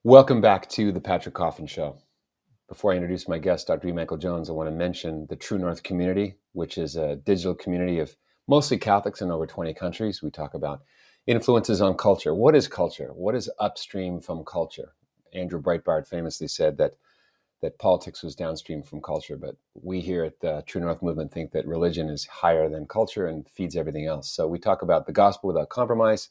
Welcome back to the Patrick Coffin Show. Before I introduce my guest, Dr. E. Michael Jones, I want to mention the True North community, which is a digital community of mostly Catholics in over 20 countries. We talk about influences on culture. What is culture? What is upstream from culture? Andrew Breitbart famously said that politics was downstream from culture, but we here at the True North movement think that religion is higher than culture and feeds everything else. So we talk about the gospel without compromise,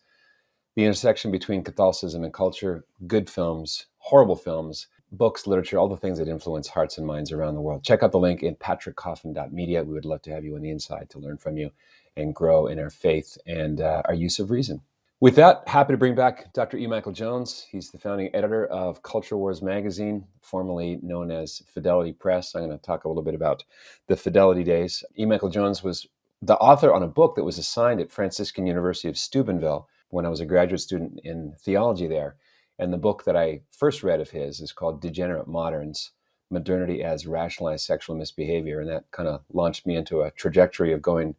the intersection between Catholicism and culture, good films, horrible films, books, literature, all the things that influence hearts and minds around the world. Check out the link in patrickcoffin.media. We would love to have you on the inside to learn from you and grow in our faith and our use of reason. With that, happy to bring back Dr. E. Michael Jones. He's the founding editor of Culture Wars magazine, formerly known as Fidelity Press. I'm going to talk a little bit about the Fidelity days. E. Michael Jones was the author on a book that was assigned at Franciscan University of Steubenville when I was a graduate student in theology there. And the book that I first read of his is called Degenerate Moderns, Modernity as Rationalized Sexual Misbehavior. And that kind of launched me into a trajectory of going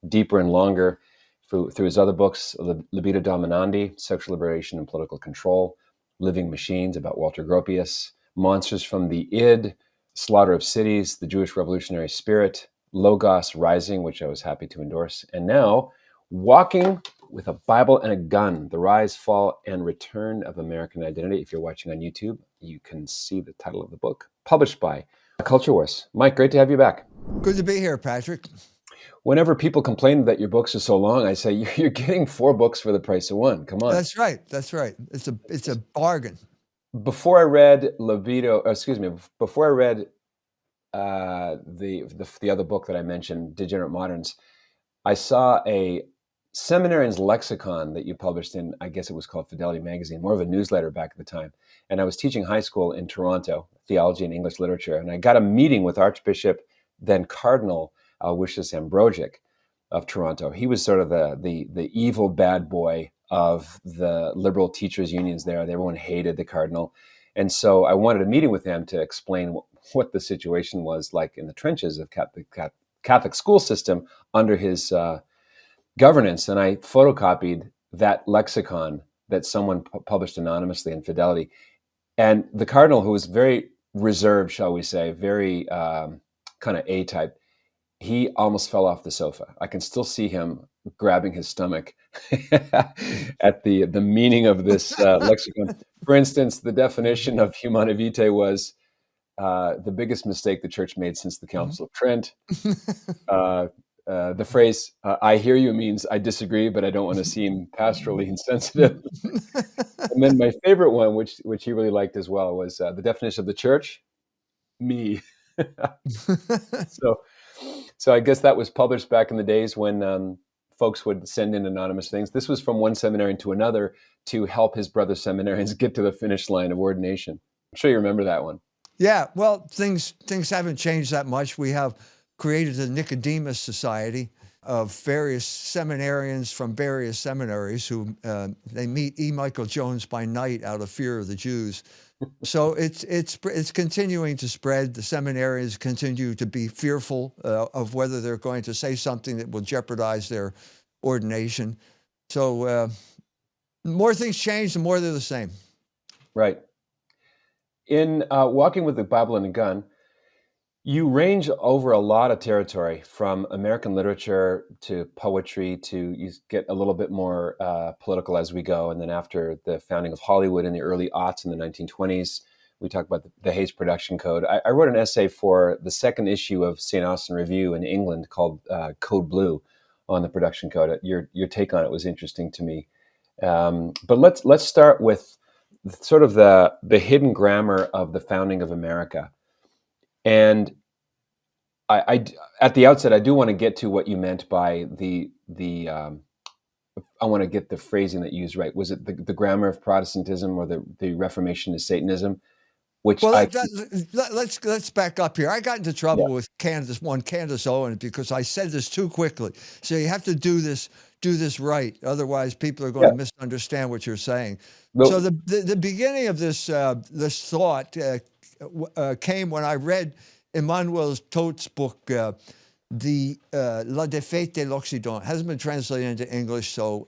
deeper and longer through his other books, Libido Dominandi, Sexual Liberation and Political Control, Living Machines about Walter Gropius, Monsters from the Id, Slaughter of Cities, The Jewish Revolutionary Spirit, Logos Rising, which I was happy to endorse, and now Walking with a Bible and a Gun, The Rise, Fall, and Return of American Identity. If you're watching on YouTube, you can see the title of the book, published by Culture Wars. Mike, great to have you back. Good to be here, Patrick. Whenever people complain that your books are so long, I say, you're getting 4 books for the price of 1. Come on. That's right. It's a bargain. Before I read before I read the other book that I mentioned, Degenerate Moderns, I saw a seminarian's lexicon that you published in, I guess it was called Fidelity Magazine, more of a newsletter back at the time. And I was teaching high school in Toronto, theology and English literature. And I got a meeting with Archbishop, then Cardinal Aloysius Ambrogic of Toronto. He was sort of the evil bad boy of the liberal teachers unions there. Everyone hated the Cardinal. And so I wanted a meeting with him to explain what the situation was like in the trenches of Catholic school system under his governance. And I photocopied that lexicon that someone published anonymously in Fidelity. And the Cardinal, who was very reserved, shall we say, very kind of A-type, he almost fell off the sofa. I can still see him grabbing his stomach at the meaning of this lexicon. For instance, the definition of humana vitae was the biggest mistake the church made since the Council of Trent. The phrase "I hear you" means I disagree, but I don't want to seem pastorally insensitive. And then my favorite one, which he really liked as well, was the definition of the church: me. So I guess that was published back in the days when folks would send in anonymous things. This was from one seminarian to another to help his brother seminarians get to the finish line of ordination. I'm sure you remember that one. Yeah, well, things haven't changed that much. We have created a Nicodemus Society of various seminarians from various seminaries who they meet E. Michael Jones by night out of fear of the Jews. So it's continuing to spread. The seminarians continue to be fearful of whether they're going to say something that will jeopardize their ordination. So the more things change, the more they're the same. Right. In Walking with the Bible and a Gun, you range over a lot of territory, from American literature to poetry to you get a little bit more political as we go. And then after the founding of Hollywood in the early aughts in the 1920s, we talk about the Hays Production Code. I wrote an essay for the second issue of St. Austin Review in England called Code Blue on the production code. Your take on it was interesting to me. But let's start with sort of the hidden grammar of the founding of America. And I at the outset, I do want to get to what you meant by the I want to get the phrasing that you used right. Was it the grammar of Protestantism or the Reformation to Satanism? Which Well, let's back up here. I got into trouble yeah. with Candace Owen, because I said this too quickly. So you have to do this right. Otherwise, people are going to misunderstand what you're saying. So the beginning of this thought came when I read Emmanuel Tot's book, the La Défaite de l'Occident. It hasn't been translated into English, so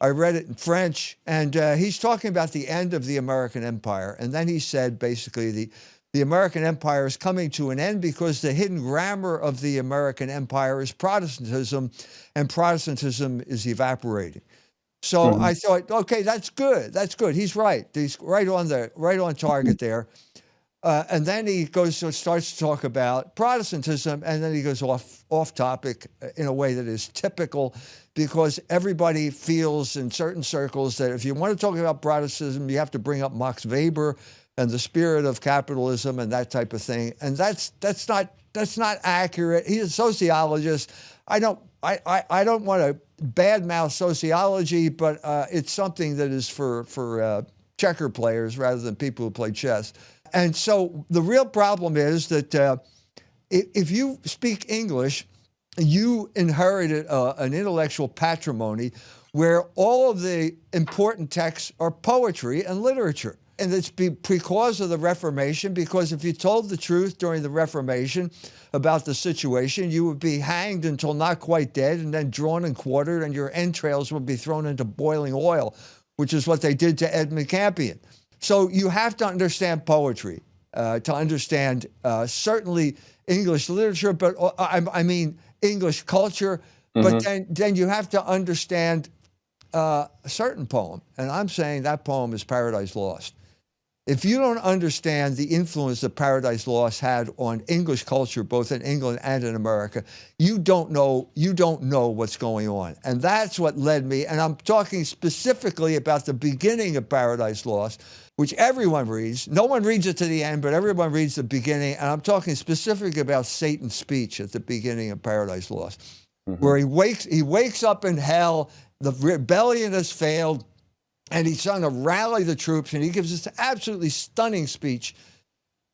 I read it in French, and he's talking about the end of the American empire. And then he said basically the American empire is coming to an end because the hidden grammar of the American empire is Protestantism, and Protestantism is evaporating. So Hmm. I thought, okay, that's good. That's good. He's right. He's right on target there. And then he starts to talk about Protestantism, and then he goes off topic in a way that is typical, because everybody feels in certain circles that if you want to talk about Protestantism, you have to bring up Max Weber and the spirit of capitalism and that type of thing. And that's not accurate. He's a sociologist. I don't want to badmouth sociology, but it's something that is for checker players rather than people who play chess. And so the real problem is that if you speak English, you inherited an intellectual patrimony where all of the important texts are poetry and literature. And it's because of the Reformation, because if you told the truth during the Reformation about the situation, you would be hanged until not quite dead and then drawn and quartered, and your entrails would be thrown into boiling oil, which is what they did to Edmund Campion. So you have to understand poetry to understand certainly English literature, but I mean English culture. But Hmm. then you have to understand a certain poem, and I'm saying that poem is Paradise Lost. If you don't understand the influence that Paradise Lost had on English culture, both in England and in America, you don't know what's going on. And that's what led me, and I'm talking specifically about the beginning of Paradise Lost, which everyone reads. No one reads it to the end, but everyone reads the beginning. And I'm talking specifically about Satan's speech at the beginning of Paradise Lost, Hmm. where he wakes up in hell, the rebellion has failed, and he's trying to rally the troops, and he gives this absolutely stunning speech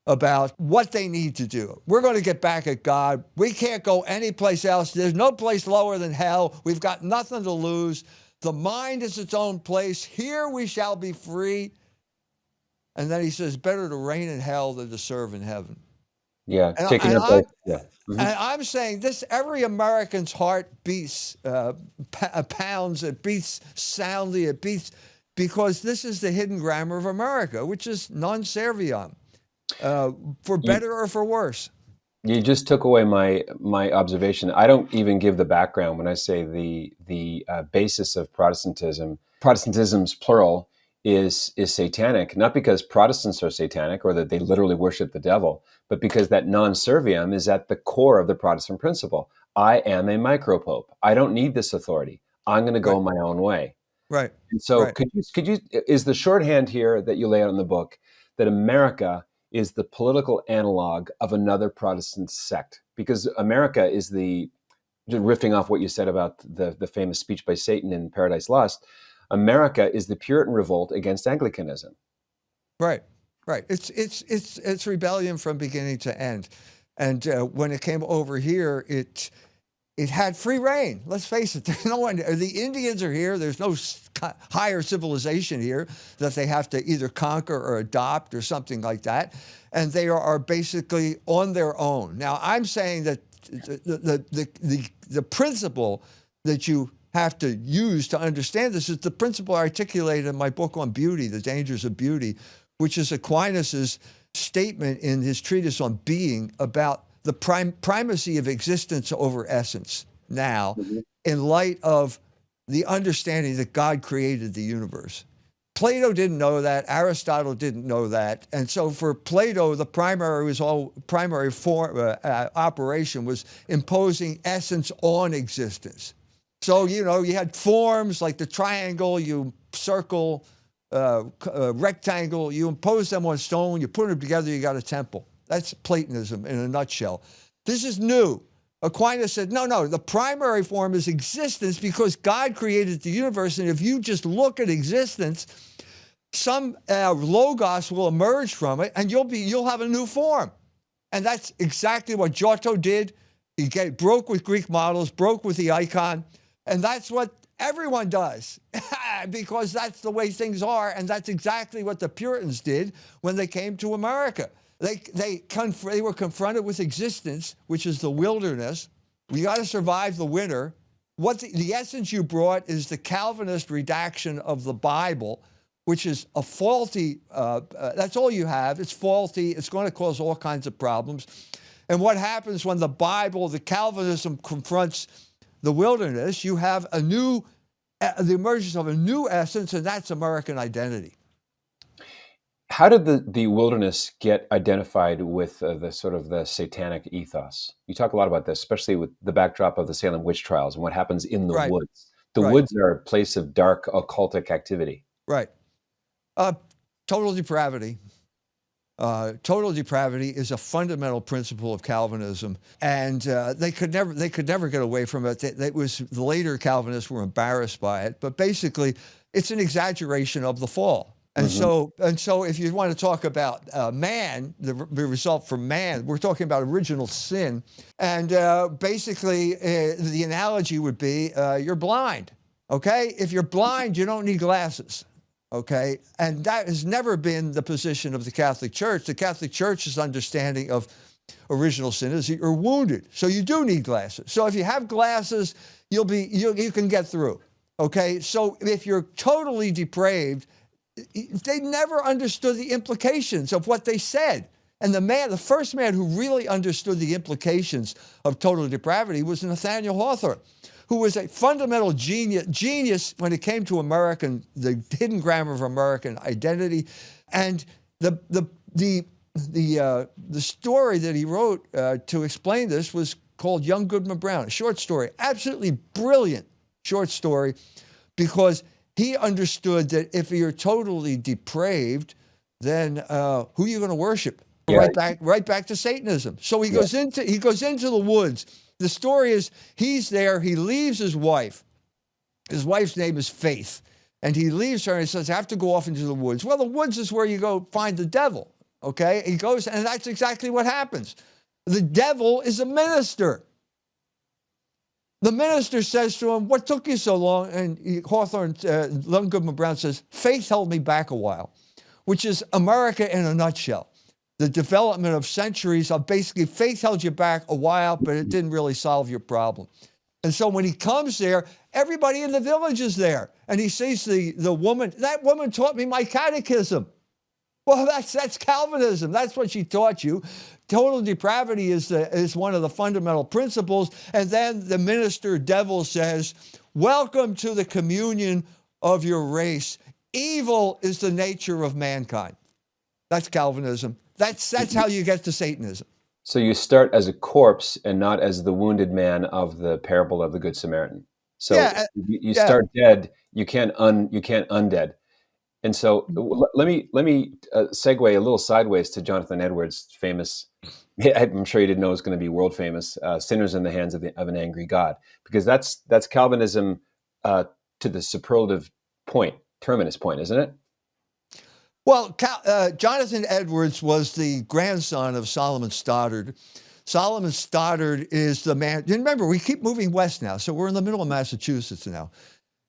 about what they need to do. We're going to get back at God. We can't go anyplace else. There's no place lower than hell. We've got nothing to lose. The mind is its own place. Here we shall be free. And then he says, better to reign in hell than to serve in heaven. Yeah, And, taking and up I'm both. Yeah. Hmm. and I'm saying this, every American's heart beats, pounds, it beats soundly, it beats, because this is the hidden grammar of America, which is non serviam, for You better or for worse. you just took away my observation. I don't even give the background when I say the basis of Protestantism. Protestantism's plural is satanic, not because Protestants are satanic or that they literally worship the devil, but because that non serviam is at the core of the Protestant principle. I am a micropope. I don't need this authority. I'm going to Right, go my own way. right, And so, right, could you is the shorthand here that you lay out in the book that America is the political analog of another Protestant sect? Because America is just riffing off what you said about the famous speech by Satan in Paradise Lost. America is the Puritan revolt against Anglicanism. right, right. It's rebellion from beginning to end. And when it came over here, it had free reign. Let's face it. There's no one. The Indians are here. There's no higher civilization here that they have to either conquer or adopt or something like that, and they are basically on their own. Now, I'm saying that the principle that you have to use to understand this is the principle articulated in my book on beauty, The Dangers of Beauty, which is Aquinas's statement in his treatise on being about the primacy of existence over essence now, Mhm. in light of the understanding that God created the universe. Plato didn't know that. Aristotle didn't know that. And so for Plato, the primary operation was imposing essence on existence. So, you had forms like the triangle, you circle, rectangle, you impose them on stone, you put them together, you got a temple. That's Platonism in a nutshell. This is new. Aquinas said, no, the primary form is existence because God created the universe. And if you just look at existence, some logos will emerge from it and you'll have a new form. And that's exactly what Giotto did. He broke with Greek models, broke with the icon. And that's what everyone does because that's the way things are. And that's exactly what the Puritans did when they came to America. They were confronted with existence, which is the wilderness. We got to survive the winter. what the essence you brought is the Calvinist redaction of the Bible, which is a faulty, that's all you have. It's faulty. It's going to cause all kinds of problems. And what happens when the Bible, the Calvinism confronts the wilderness, you have the emergence of a new essence, and that's American identity. How did the wilderness get identified with the sort of the satanic ethos? You talk a lot about this, especially with the backdrop of the Salem witch trials and what happens in the Right, woods. The right, woods are a place of dark occultic activity. right. Total depravity. Total depravity is a fundamental principle of Calvinism, and they could never get away from it. The later Calvinists were embarrassed by it, but basically, it's an exaggeration of the fall. And so, if you want to talk about man, the result for man, we're talking about original sin, and basically, the analogy would be you're blind. Okay, if you're blind, you don't need glasses. Okay, and that has never been the position of the Catholic Church. The Catholic Church's understanding of original sin is that you're wounded, so you do need glasses. So if you have glasses, you can get through. Okay, so if you're totally depraved, they never understood the implications of what they said. And the first man who really understood the implications of total depravity was Nathaniel Hawthorne, who was a fundamental genius when it came to the hidden grammar of American identity. And the story that he wrote to explain this was called Young Goodman Brown, a short story, absolutely brilliant short story, because he understood that if you're totally depraved, then who are you going to worship? Yeah. Right back to Satanism. So he goes into the woods. The story is he's there. He leaves his wife. His wife's name is Faith, and he leaves her and he says, "I have to go off into the woods." Well, the woods is where you go find the devil. Okay, he goes, and that's exactly what happens. The devil is a minister. The minister says to him, "What took you so long?" And Hawthorne, Young Goodman Brown says, "Faith held me back a while," which is America in a nutshell. The development of centuries of basically faith held you back a while, but it didn't really solve your problem. And so when he comes there, everybody in the village is there. And he sees the woman. That woman taught me my catechism. Well, that's Calvinism. That's what she taught you. Total depravity is one of the fundamental principles. And then the minister devil says, "Welcome to the communion of your race. Evil is the nature of mankind." That's Calvinism. That's how you get to Satanism. So you start as a corpse and not as the wounded man of the parable of the Good Samaritan. So you start dead. You can't undead. And so let me segue a little sideways to Jonathan Edwards' famous. I'm sure you didn't know it was going to be world famous. "Sinners in the hands of an angry God," because that's Calvinism to the superlative point, terminus point, isn't it? Well, Jonathan Edwards was the grandson of Solomon Stoddard. Solomon Stoddard is the man. And remember, we keep moving west now, so we're in the middle of Massachusetts now.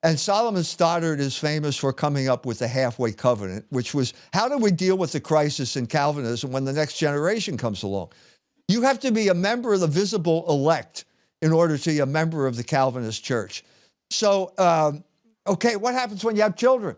And Solomon Stoddard is famous for coming up with the halfway covenant, which was, how do we deal with the crisis in Calvinism when the next generation comes along? You have to be a member of the visible elect in order to be a member of the Calvinist church. So, okay, what happens when you have children?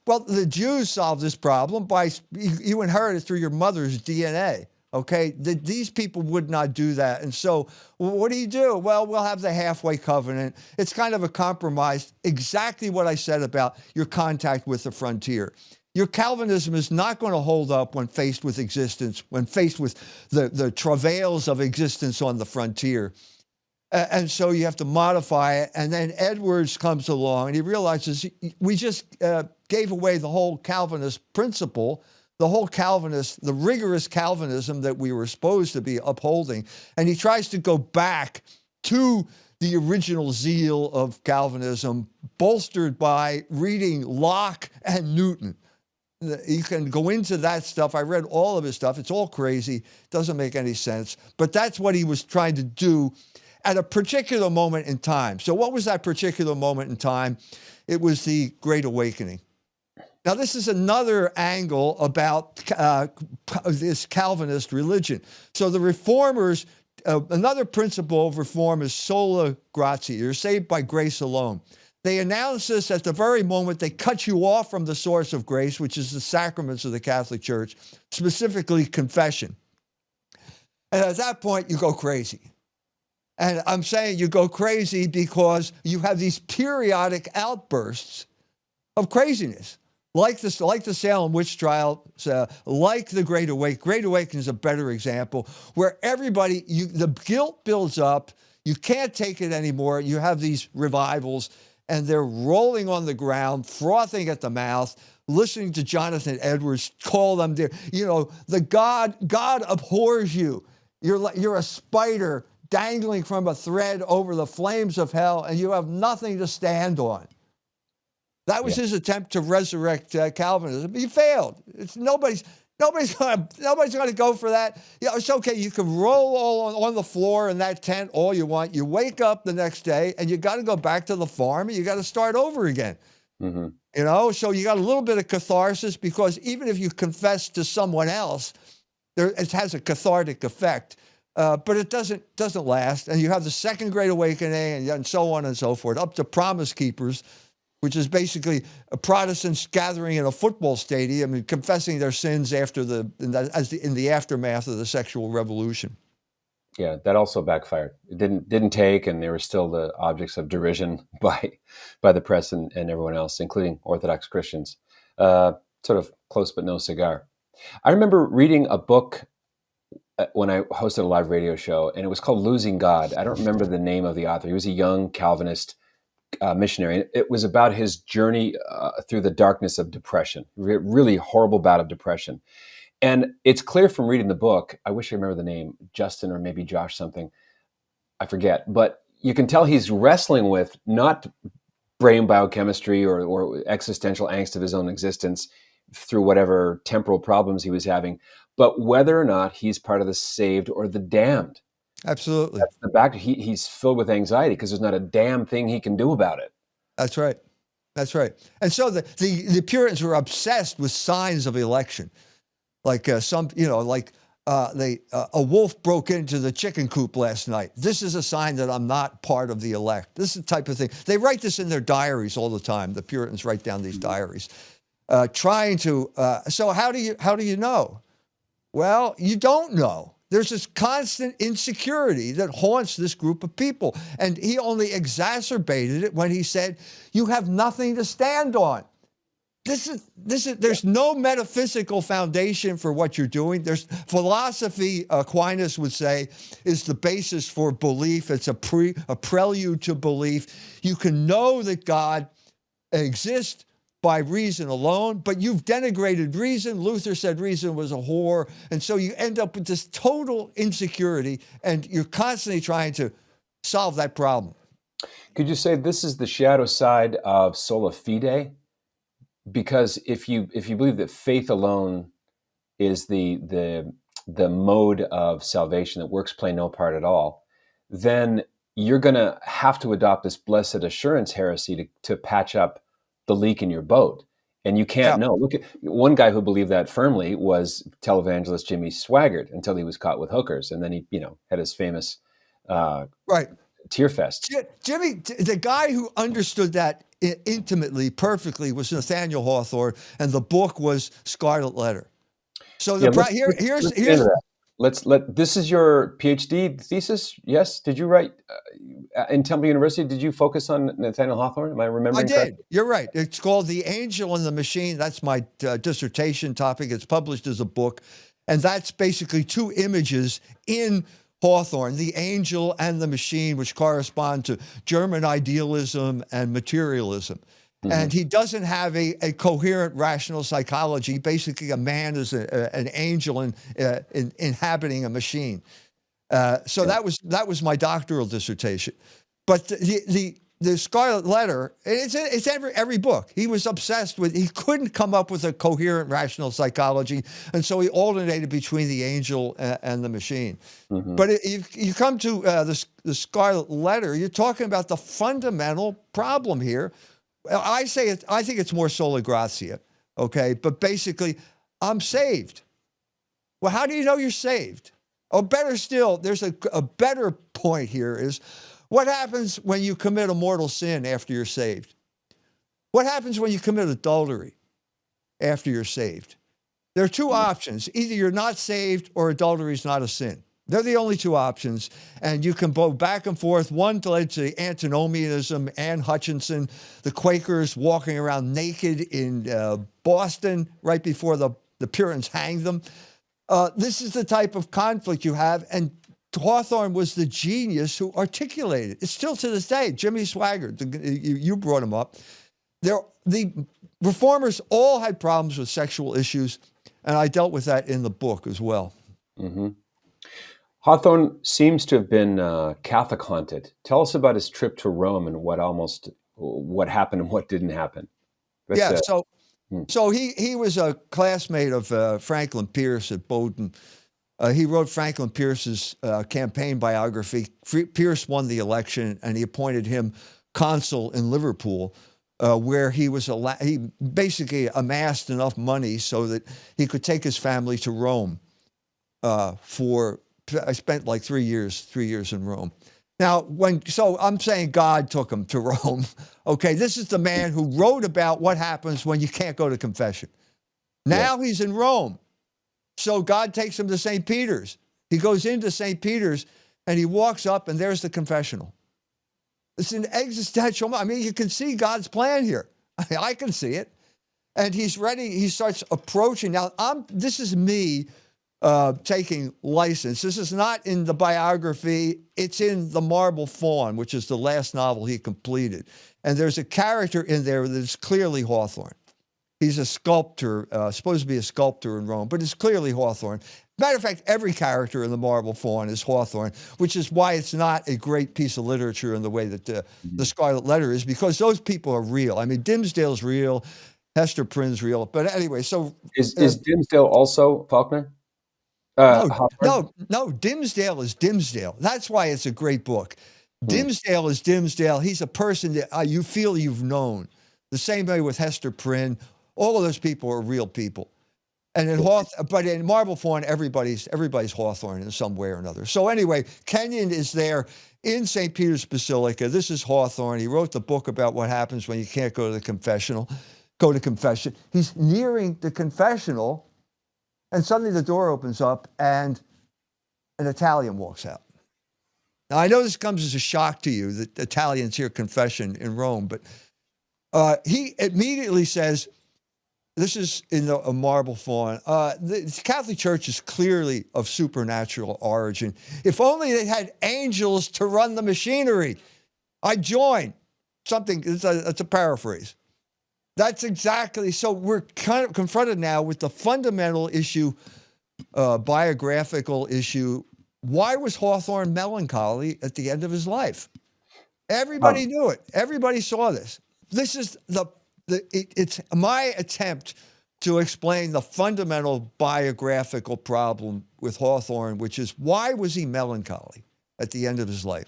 Well, the Jews solved this problem by you inherit it through your mother's DNA. Okay, these people would not do that. And so what do? Well, we'll have the halfway covenant. It's kind of a compromise, exactly what I said about your contact with the frontier. Your Calvinism is not going to hold up when faced with existence, when faced with the travails of existence on the frontier. And so you have to modify it. And then Edwards comes along and he realizes we just gave away the whole Calvinist principle, the rigorous Calvinism that we were supposed to be upholding. And he tries to go back to the original zeal of Calvinism, bolstered by reading Locke and Newton. You can go into that stuff. I read all of his stuff. It's all crazy. Doesn't make any sense. But that's what he was trying to do at a particular moment in time. So what was that particular moment in time? It was the Great Awakening. Now, this is another angle about this Calvinist religion. So the reformers Another principle of reform is sola gratia. You're saved by grace alone. They announce this at the very moment they cut you off from the source of grace, which is the sacraments of the Catholic Church, specifically confession. And at that point, you go crazy. And I'm saying you go crazy because you have these periodic outbursts of craziness, like the Salem witch trial, like the Great Awakening. Great Awakening is a better example, where everybody, the guilt builds up. You can't take it anymore. You have these revivals, and they're rolling on the ground, frothing at the mouth, listening to Jonathan Edwards call them there. The God abhors you. You're a spider dangling from a thread over the flames of hell, and you have nothing to stand on. That was his attempt to resurrect Calvinism. He failed. Nobody's going to go for that. It's okay. You can roll all on the floor in that tent all you want. You wake up the next day, and you got to go back to the farm, and you got to start over again. Mm-hmm. So you got a little bit of catharsis, because even if you confess to someone else, it has a cathartic effect. But it doesn't last. And you have the Second Great Awakening, and so on and so forth, up to Promise Keepers, which is basically Protestants gathering in a football stadium and confessing their sins in the aftermath of the sexual revolution. Yeah, that also backfired. It didn't take, and they were still the objects of derision by the press and everyone else, including Orthodox Christians. Sort of close but no cigar. I remember reading a book when I hosted a live radio show, and it was called Losing God. I don't remember the name of the author. He was a young Calvinist missionary. It was about his journey through the darkness of depression, really horrible bout of depression. And it's clear from reading the book, I wish I remember the name, Justin or maybe Josh something, I forget, but you can tell he's wrestling with not brain biochemistry or existential angst of his own existence through whatever temporal problems he was having, but whether or not he's part of the saved or the damned. Absolutely. That's the back. He's filled with anxiety because there's not a damn thing he can do about it. That's right. That's right. And so the Puritans were obsessed with signs of election, like a wolf broke into the chicken coop last night. This is a sign that I'm not part of the elect. This is the type of thing. They write this in their diaries all the time. The Puritans write down these diaries, trying to. So how do you know? Well, you don't know. There's this constant insecurity that haunts this group of people. And he only exacerbated it when he said, you have nothing to stand on. There's no metaphysical foundation for what you're doing. There's philosophy, Aquinas would say, is the basis for belief. It's a prelude to belief. You can know that God exists by reason alone, but you've denigrated reason. Luther said reason was a whore. And so you end up with this total insecurity, and you're constantly trying to solve that problem. Could you say this is the shadow side of sola fide? Because if you believe that faith alone is the mode of salvation that works play no part at all, then you're going to have to adopt this blessed assurance heresy to patch up the leak in your boat. And you can't know. Look at one guy who believed that firmly was televangelist Jimmy Swaggart until he was caught with hookers. And then he, had his famous tear fest. Jimmy, the guy who understood that intimately, perfectly, was Nathaniel Hawthorne, and the book was Scarlet Letter. So here's this is your PhD thesis. Yes. Did you write in Temple University? Did you focus on Nathaniel Hawthorne? Am I remembering? I did. Correctly? You're right. It's called The Angel and the Machine. That's my dissertation topic. It's published as a book. And that's basically two images in Hawthorne, the angel and the machine, which correspond to German idealism and materialism. Mm-hmm. And he doesn't have a coherent rational psychology. Basically, a man is an angel inhabiting a machine. So that was my doctoral dissertation. But the Scarlet Letter, it's every book. He was obsessed with. He couldn't come up with a coherent rational psychology, and so he alternated between the angel and the machine. Mm-hmm. But if you come to the Scarlet Letter, you're talking about the fundamental problem here. I think it's more sola gratia, okay? But basically, I'm saved. Well, how do you know you're saved? Or better still, there's a better point here is what happens when you commit a mortal sin after you're saved? What happens when you commit adultery after you're saved? There are two options. Either you're not saved or adultery is not a sin. They're the only two options. And you can go back and forth. One led to antinomianism, Anne Hutchinson, the Quakers walking around naked in Boston right before the Puritans hanged them. This is the type of conflict you have. And Hawthorne was the genius who articulated it. It's still to this day. Jimmy Swaggart, you brought him up. The reformers all had problems with sexual issues, and I dealt with that in the book as well. Mm-hmm. Hawthorne seems to have been Catholic haunted. Tell us about his trip to Rome and what happened and what didn't happen. So he was a classmate of Franklin Pierce at Bowdoin. He wrote Franklin Pierce's campaign biography. Pierce won the election, and he appointed him consul in Liverpool, where he basically amassed enough money so that he could take his family to Rome. I spent like 3 years in Rome. Now, I'm saying God took him to Rome. Okay, this is the man who wrote about what happens when you can't go to confession. Now he's in Rome. So God takes him to St. Peter's. He goes into St. Peter's and he walks up and there's the confessional. It's an existential, you can see God's plan here. I can see it. And he's ready. He starts approaching. Now, this is me taking license. This is not in the biography. It's in The Marble Faun, which is the last novel he completed. And there's a character in there that is clearly Hawthorne. He's a sculptor, supposed to be a sculptor in Rome, but it's clearly Hawthorne. Matter of fact, every character in The Marble Faun is Hawthorne, which is why it's not a great piece of literature in the way that the Scarlet Letter is, because those people are real. Dimsdale's real, Hester Prynne's real. But anyway, so... Is Dimsdale also Faulkner? No, Dimsdale is Dimsdale. That's why it's a great book. Dimsdale is Dimsdale. He's a person that you feel you've known. The same way with Hester Prynne. All of those people are real people. And in Marble Faun, everybody's Hawthorne in some way or another. So anyway, Kenyon is there in St. Peter's Basilica. This is Hawthorne. He wrote the book about what happens when you can't go to confession. He's nearing the confessional, and suddenly the door opens up and an Italian walks out. Now, I know this comes as a shock to you that Italians hear confession in Rome, but he immediately says, this is in a Marble Faun. The Catholic Church is clearly of supernatural origin. If only they had angels to run the machinery, I'd join. It's a paraphrase. That's exactly, so we're kind of confronted now with the fundamental issue, biographical issue. Why was Hawthorne melancholy at the end of his life? Everybody knew it. Everybody saw this. This is it's my attempt to explain the fundamental biographical problem with Hawthorne, which is why was he melancholy at the end of his life?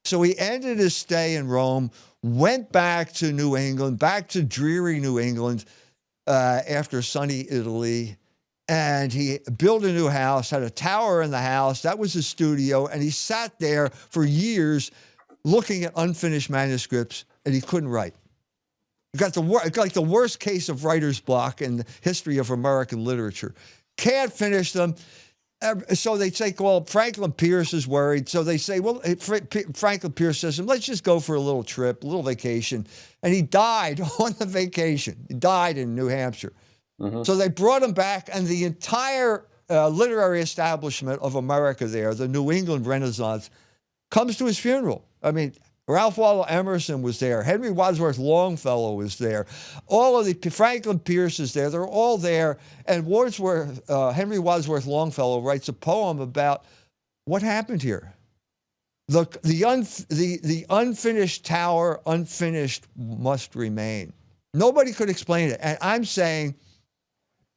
So he ended his stay in Rome, went back to New England, back to dreary New England after sunny Italy, and he built a new house, had a tower in the house. That was his studio, and he sat there for years looking at unfinished manuscripts, and he couldn't write. You got the worst case of writer's block in the history of American literature. Can't finish them. So they say, well, Franklin Pierce is worried. So they say, well, Franklin Pierce says, let's just go for a little trip, a little vacation. And he died on the vacation. He died in New Hampshire. Mm-hmm. So they brought him back, and the entire literary establishment of America there, the New England Renaissance, comes to his funeral. Ralph Waldo Emerson was there. Henry Wadsworth Longfellow was there. All of the Franklin Pierce is there. They're all there. And Henry Wadsworth Longfellow writes a poem about what happened here. The unfinished tower, unfinished must remain. Nobody could explain it. And I'm saying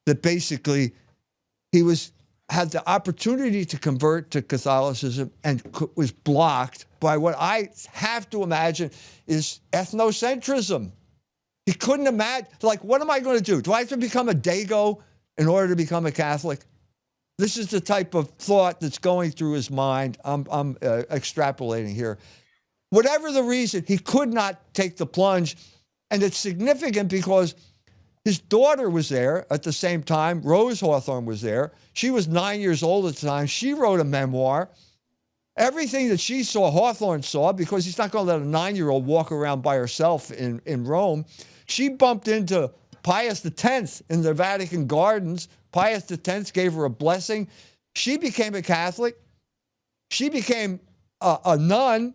that basically he had the opportunity to convert to Catholicism and was blocked by what I have to imagine is ethnocentrism. He couldn't imagine, what am I going to do? Do I have to become a Dago in order to become a Catholic? This is the type of thought that's going through his mind. I'm extrapolating here. Whatever the reason, he could not take the plunge. And it's significant because his daughter was there at the same time. Rose Hawthorne was there. She was 9 years old at the time. She wrote a memoir. Everything that she saw, Hawthorne saw, because he's not going to let a 9-year-old walk around by herself in Rome. She bumped into Pius X in the Vatican gardens. Pius X gave her a blessing. She became a Catholic. She became a nun.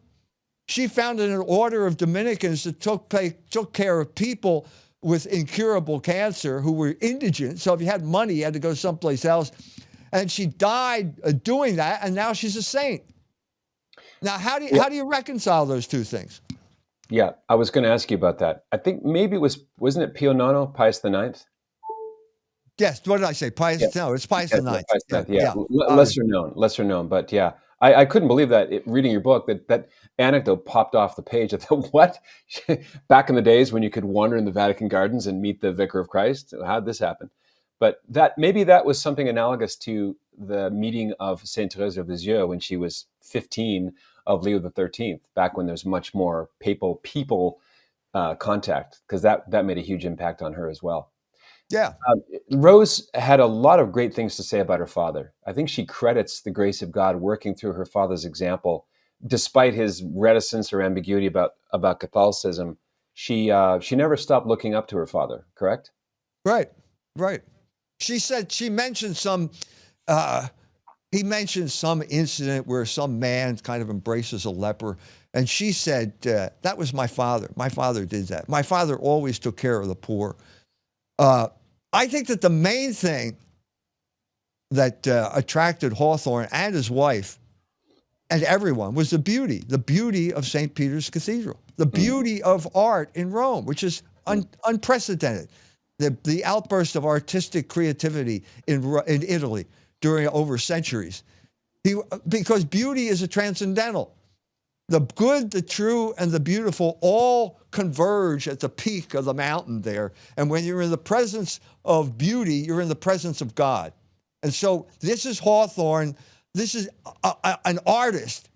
She founded an order of Dominicans that took care of people with incurable cancer who were indigent. So if you had money, you had to go someplace else. And she died doing that, and now she's a saint. Now, how do you reconcile those two things? Yeah, I was going to ask you about that. I think maybe wasn't it Pio Nono, Pius the Ninth? Yes. What did I say? Yeah, Pius? No, it's Pius yeah, the yeah, Ninth. Pius the Yeah, Ninth. Yeah, yeah. lesser known, but yeah, I couldn't believe that reading your book that anecdote popped off the page. I thought, what? Back in the days when you could wander in the Vatican gardens and meet the Vicar of Christ, how did this happen? But that was something analogous to the meeting of Saint Therese of Lisieux when she was 15 of Leo the 13th, back when there's much more papal people contact, because that made a huge impact on her as well. Yeah. Rose had a lot of great things to say about her father. I think she credits the grace of God working through her father's example, despite his reticence or ambiguity about Catholicism. She never stopped looking up to her father. Correct? Right. Right. She said she mentioned some. Uh, he mentioned some incident where some man kind of embraces a leper, and she said that was my father. My father did that. My father always took care of the poor. Uh, I think that the main thing that attracted Hawthorne and his wife and everyone was the beauty of St. Peter's Cathedral, the Mm, beauty of art in Rome, which is mm. unprecedented. The outburst of artistic creativity in Italy during over centuries. Because beauty is a transcendental. The good, the true, and the beautiful all converge at the peak of the mountain there. And when you're in the presence of beauty, you're in the presence of God. And so this is Hawthorne. This is an artist.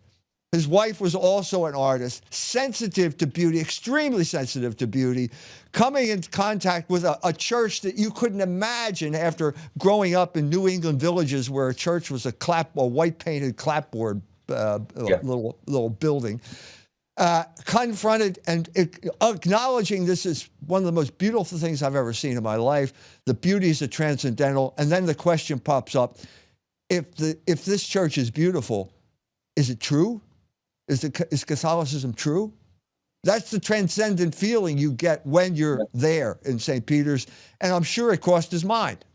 His wife was also an artist, sensitive to beauty, extremely sensitive to beauty, coming into contact with a church that you couldn't imagine after growing up in New England villages where a church was a white painted clapboard Yeah. little building. Confronted and acknowledging this is one of the most beautiful things I've ever seen in my life. The beauties are transcendental. And then the question pops up, if this church is beautiful, is it true? Is Catholicism true? That's the transcendent feeling you get when you're there in St. Peter's. And I'm sure it crossed his mind.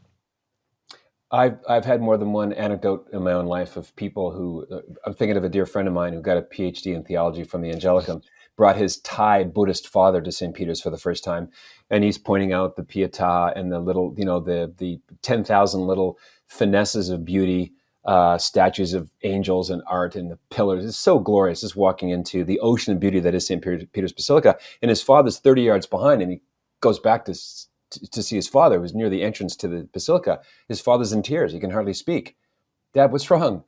I've had more than one anecdote in my own life of people who I'm thinking of a dear friend of mine who got a PhD in theology from the Angelicum, brought his Thai Buddhist father to St. Peter's for the first time, and he's pointing out the Pietà and the little, the 10,000 little finesses of beauty, statues of angels and art and the pillars. It's so glorious, just walking into the ocean of beauty that is St. Peter's Basilica. And his father's 30 yards behind, and he goes back to see his father, who was near the entrance to the basilica. His father's in tears. He can hardly speak. Dad, what's wrong?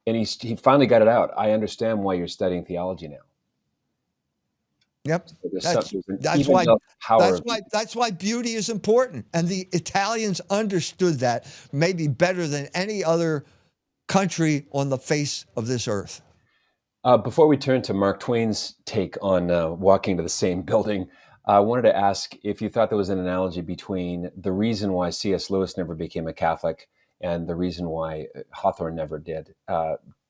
And he finally got it out. I understand why you're studying theology now. Yep. So That's there's an that's even why power that's of why that's why beauty is important. And the Italians understood that maybe better than any other country on the face of this earth. Before we turn to Mark Twain's take on walking to the same building, I wanted to ask if you thought there was an analogy between the reason why C.S. Lewis never became a Catholic and the reason why Hawthorne never did.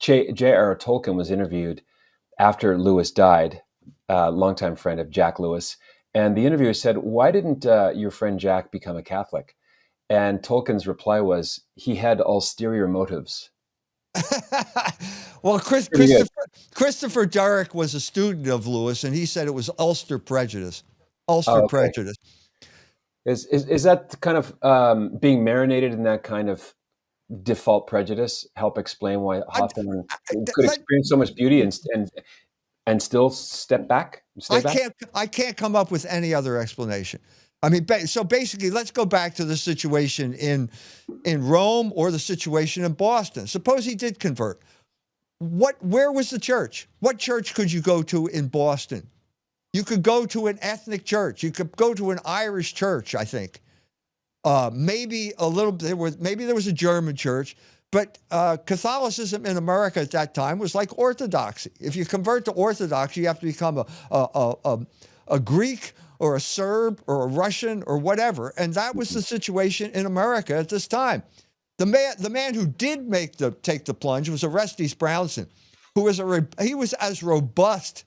J.R.R. Tolkien was interviewed after Lewis died, a longtime friend of Jack Lewis, and the interviewer said, "Why didn't your friend Jack become a Catholic?" And Tolkien's reply was, "He had ulterior motives." Well, Pretty good. Christopher Durrick was a student of Lewis, and he said it was Ulster prejudice. Ulster Oh, okay. prejudice. Is that kind of being marinated in that kind of default prejudice help explain why I, Hawthorne I, could let, experience so much beauty and still step back, stay back? I can't come up with any other explanation. I mean, so basically, let's go back to the situation in Rome or the situation in Boston. Suppose he did convert. Where was the church? What church could you go to in Boston? You could go to an ethnic church. You could go to an Irish church, I think. Maybe a little. Maybe there was a German church, but Catholicism in America at that time was like Orthodoxy. If you convert to Orthodoxy, you have to become a Greek or a Serb or a Russian or whatever, and that was the situation in America at this time. The man who did take the plunge was Orestes Brownson, who was he was as robust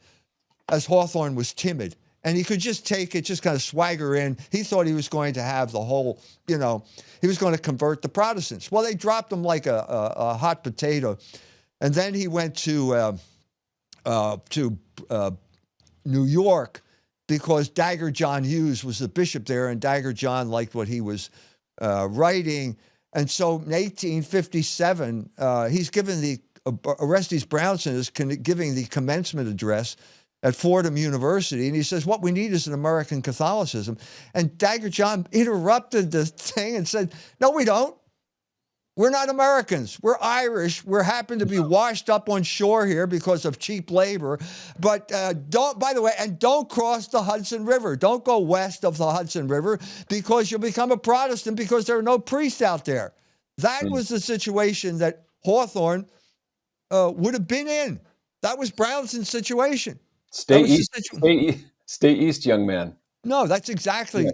as Hawthorne was timid. And he could just take it, just kind of swagger in. He thought he was going to have the whole, he was going to convert the Protestants. Well, they dropped him like a hot potato. And then he went to New York because Dagger John Hughes was the bishop there, and Dagger John liked what he was writing. And so in 1857, he's given Orestes Brownson is giving the commencement address at Fordham University, and he says, what we need is an American Catholicism. And Dagger John interrupted the thing and said, no, we don't. We're not Americans. We're Irish. We happen to be washed up on shore here because of cheap labor. But don't cross the Hudson River. Don't go west of the Hudson River because you'll become a Protestant because there are no priests out there. That was the situation that Hawthorne would have been in. That was Brownson's situation. Stay east, young man. No, that's exactly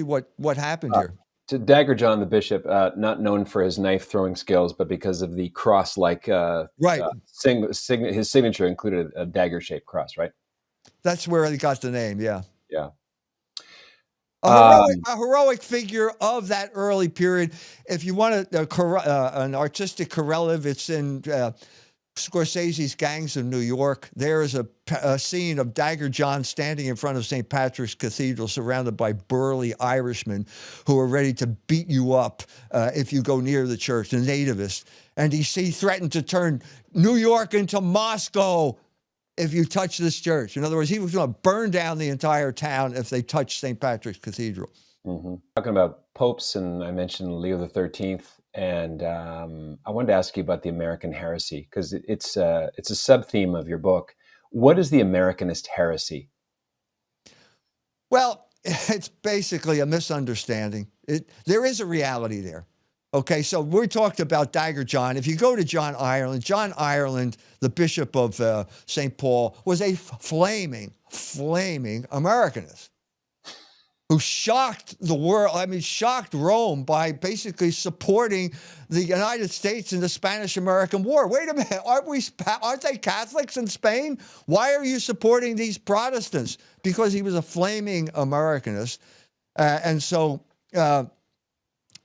what happened here. To Dagger John, the bishop, not known for his knife throwing skills, but because of the cross-like his signature included a dagger-shaped cross, right? That's where he got the name. Yeah. Yeah. A heroic figure of that early period. If you want an artistic correlative, it's in Scorsese's Gangs of New York. There is a scene of Dagger John standing in front of St. Patrick's Cathedral surrounded by burly Irishmen who are ready to beat you up if you go near the church, the nativists. And he threatened to turn New York into Moscow if you touch this church. In other words, he was going to burn down the entire town if they touched St. Patrick's Cathedral. Mm-hmm. Talking about popes, and I mentioned Leo XIII. And I wanted to ask you about the American heresy, because it's a sub-theme of your book. What is the Americanist heresy? Well, it's basically a misunderstanding. There is a reality there. Okay, so we talked about Dagger John. If you go to John Ireland, the Bishop of St. Paul, was a flaming Americanist who shocked the world, shocked Rome by basically supporting the United States in the Spanish-American War. Wait a minute, aren't they Catholics in Spain? Why are you supporting these Protestants? Because he was a flaming Americanist. And so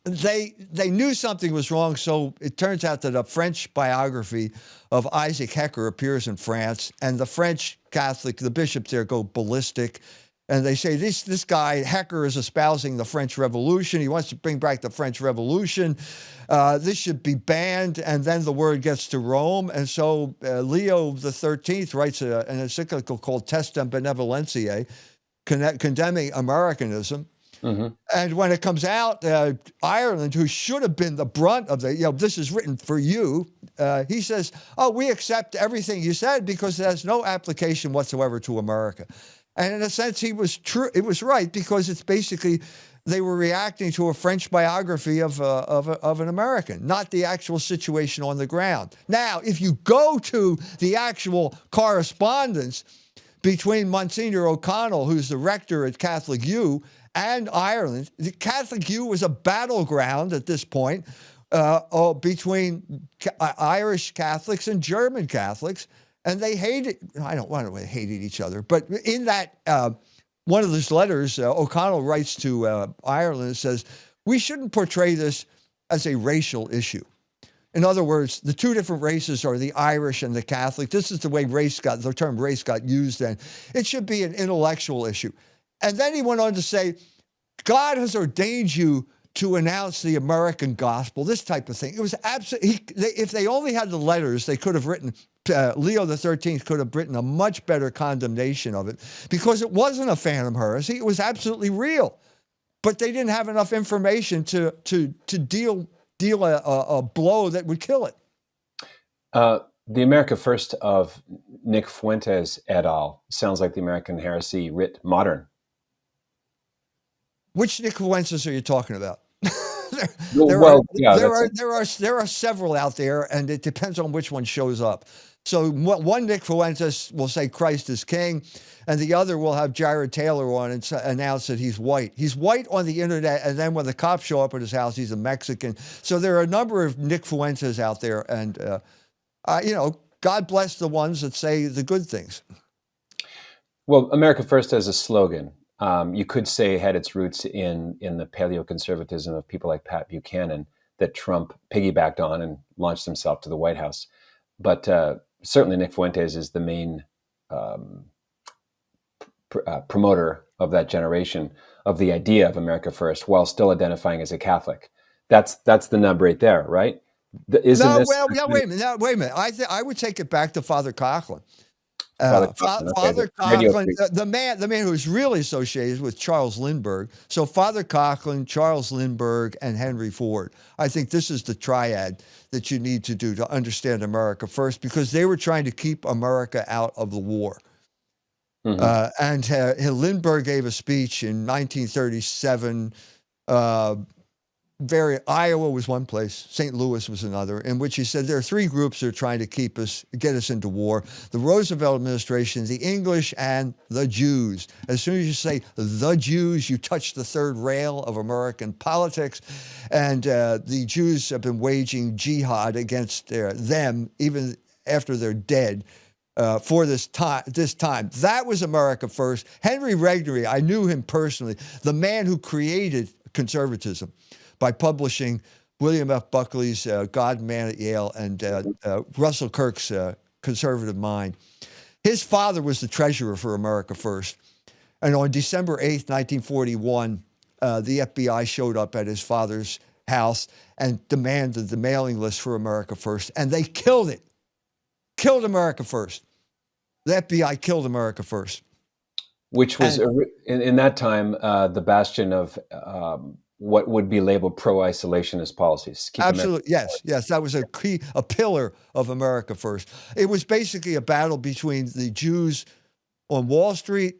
they knew something was wrong, so it turns out that a French biography of Isaac Hecker appears in France, and the French Catholic, the bishops there go ballistic. And they say, this guy, Hecker, is espousing the French Revolution. He wants to bring back the French Revolution. This should be banned. And then the word gets to Rome. And so Leo XIII writes an encyclical called Testem Benevolentiae, condemning Americanism. Mm-hmm. And when it comes out, Ireland, who should have been the brunt of this is written for you, he says, we accept everything you said because it has no application whatsoever to America. And in a sense, he was true. It was right, because it's basically they were reacting to a French biography of an American, not the actual situation on the ground. Now, if you go to the actual correspondence between Monsignor O'Connell, who's the rector at Catholic U, and Ireland, the Catholic U was a battleground at this point between Irish Catholics and German Catholics. And they hated, I don't want to say hated each other, but in that, one of those letters, O'Connell writes to Ireland and says, we shouldn't portray this as a racial issue. In other words, the two different races are the Irish and the Catholic. This is the way the term race got used then. It should be an intellectual issue. And then he went on to say, God has ordained you to announce the American gospel, this type of thing. It was absolutely, if they only had the letters, they could have written, Leo XIII could have written a much better condemnation of it, because it wasn't a phantom heresy. It was absolutely real. but they didn't have enough information to deal a blow that would kill it. The America First of Nick Fuentes et al. Sounds like the American heresy writ modern. Which Nick Fuentes are you talking about? Yeah, there are several out there, and it depends on which one shows up. So one Nick Fuentes will say Christ is king, and the other will have Jared Taylor on and announce that he's white. He's white on the internet, and then when the cops show up at his house, he's a Mexican. So there are a number of Nick Fuentes out there, and God bless the ones that say the good things. Well, America First as a slogan, you could say had its roots in the paleoconservatism of people like Pat Buchanan that Trump piggybacked on and launched himself to the White House. But certainly Nick Fuentes is the main promoter of that generation of the idea of America First, while still identifying as a Catholic. That's the nub right there, right? Wait a minute. I would take it back to Father Coughlin. Father Coughlin, the man who's really associated with Charles Lindbergh. So Father Coughlin, Charles Lindbergh, and Henry Ford. I think this is the triad that you need to do to understand America First, because they were trying to keep America out of the war. And Lindbergh gave a speech in 1937. Iowa was one place, St. Louis was another, in which he said there are three groups that are trying to get us into war: the Roosevelt administration, the English, and the Jews. As soon as you say the Jews, you touch the third rail of American politics, and the Jews have been waging jihad against them even after they're dead. For this time. That was America First. Henry Regnery, I knew him personally, the man who created conservatism by publishing William F. Buckley's God and Man at Yale and Russell Kirk's Conservative Mind. His father was the treasurer for America First. And on December 8th, 1941, the FBI showed up at his father's house and demanded the mailing list for America First. And they killed it. Killed America First. The FBI killed America First. Which was, in that time, the bastion of what would be labeled pro-isolationist policies. Absolutely, yes. That was a pillar of America First. It was basically a battle between the Jews on Wall Street,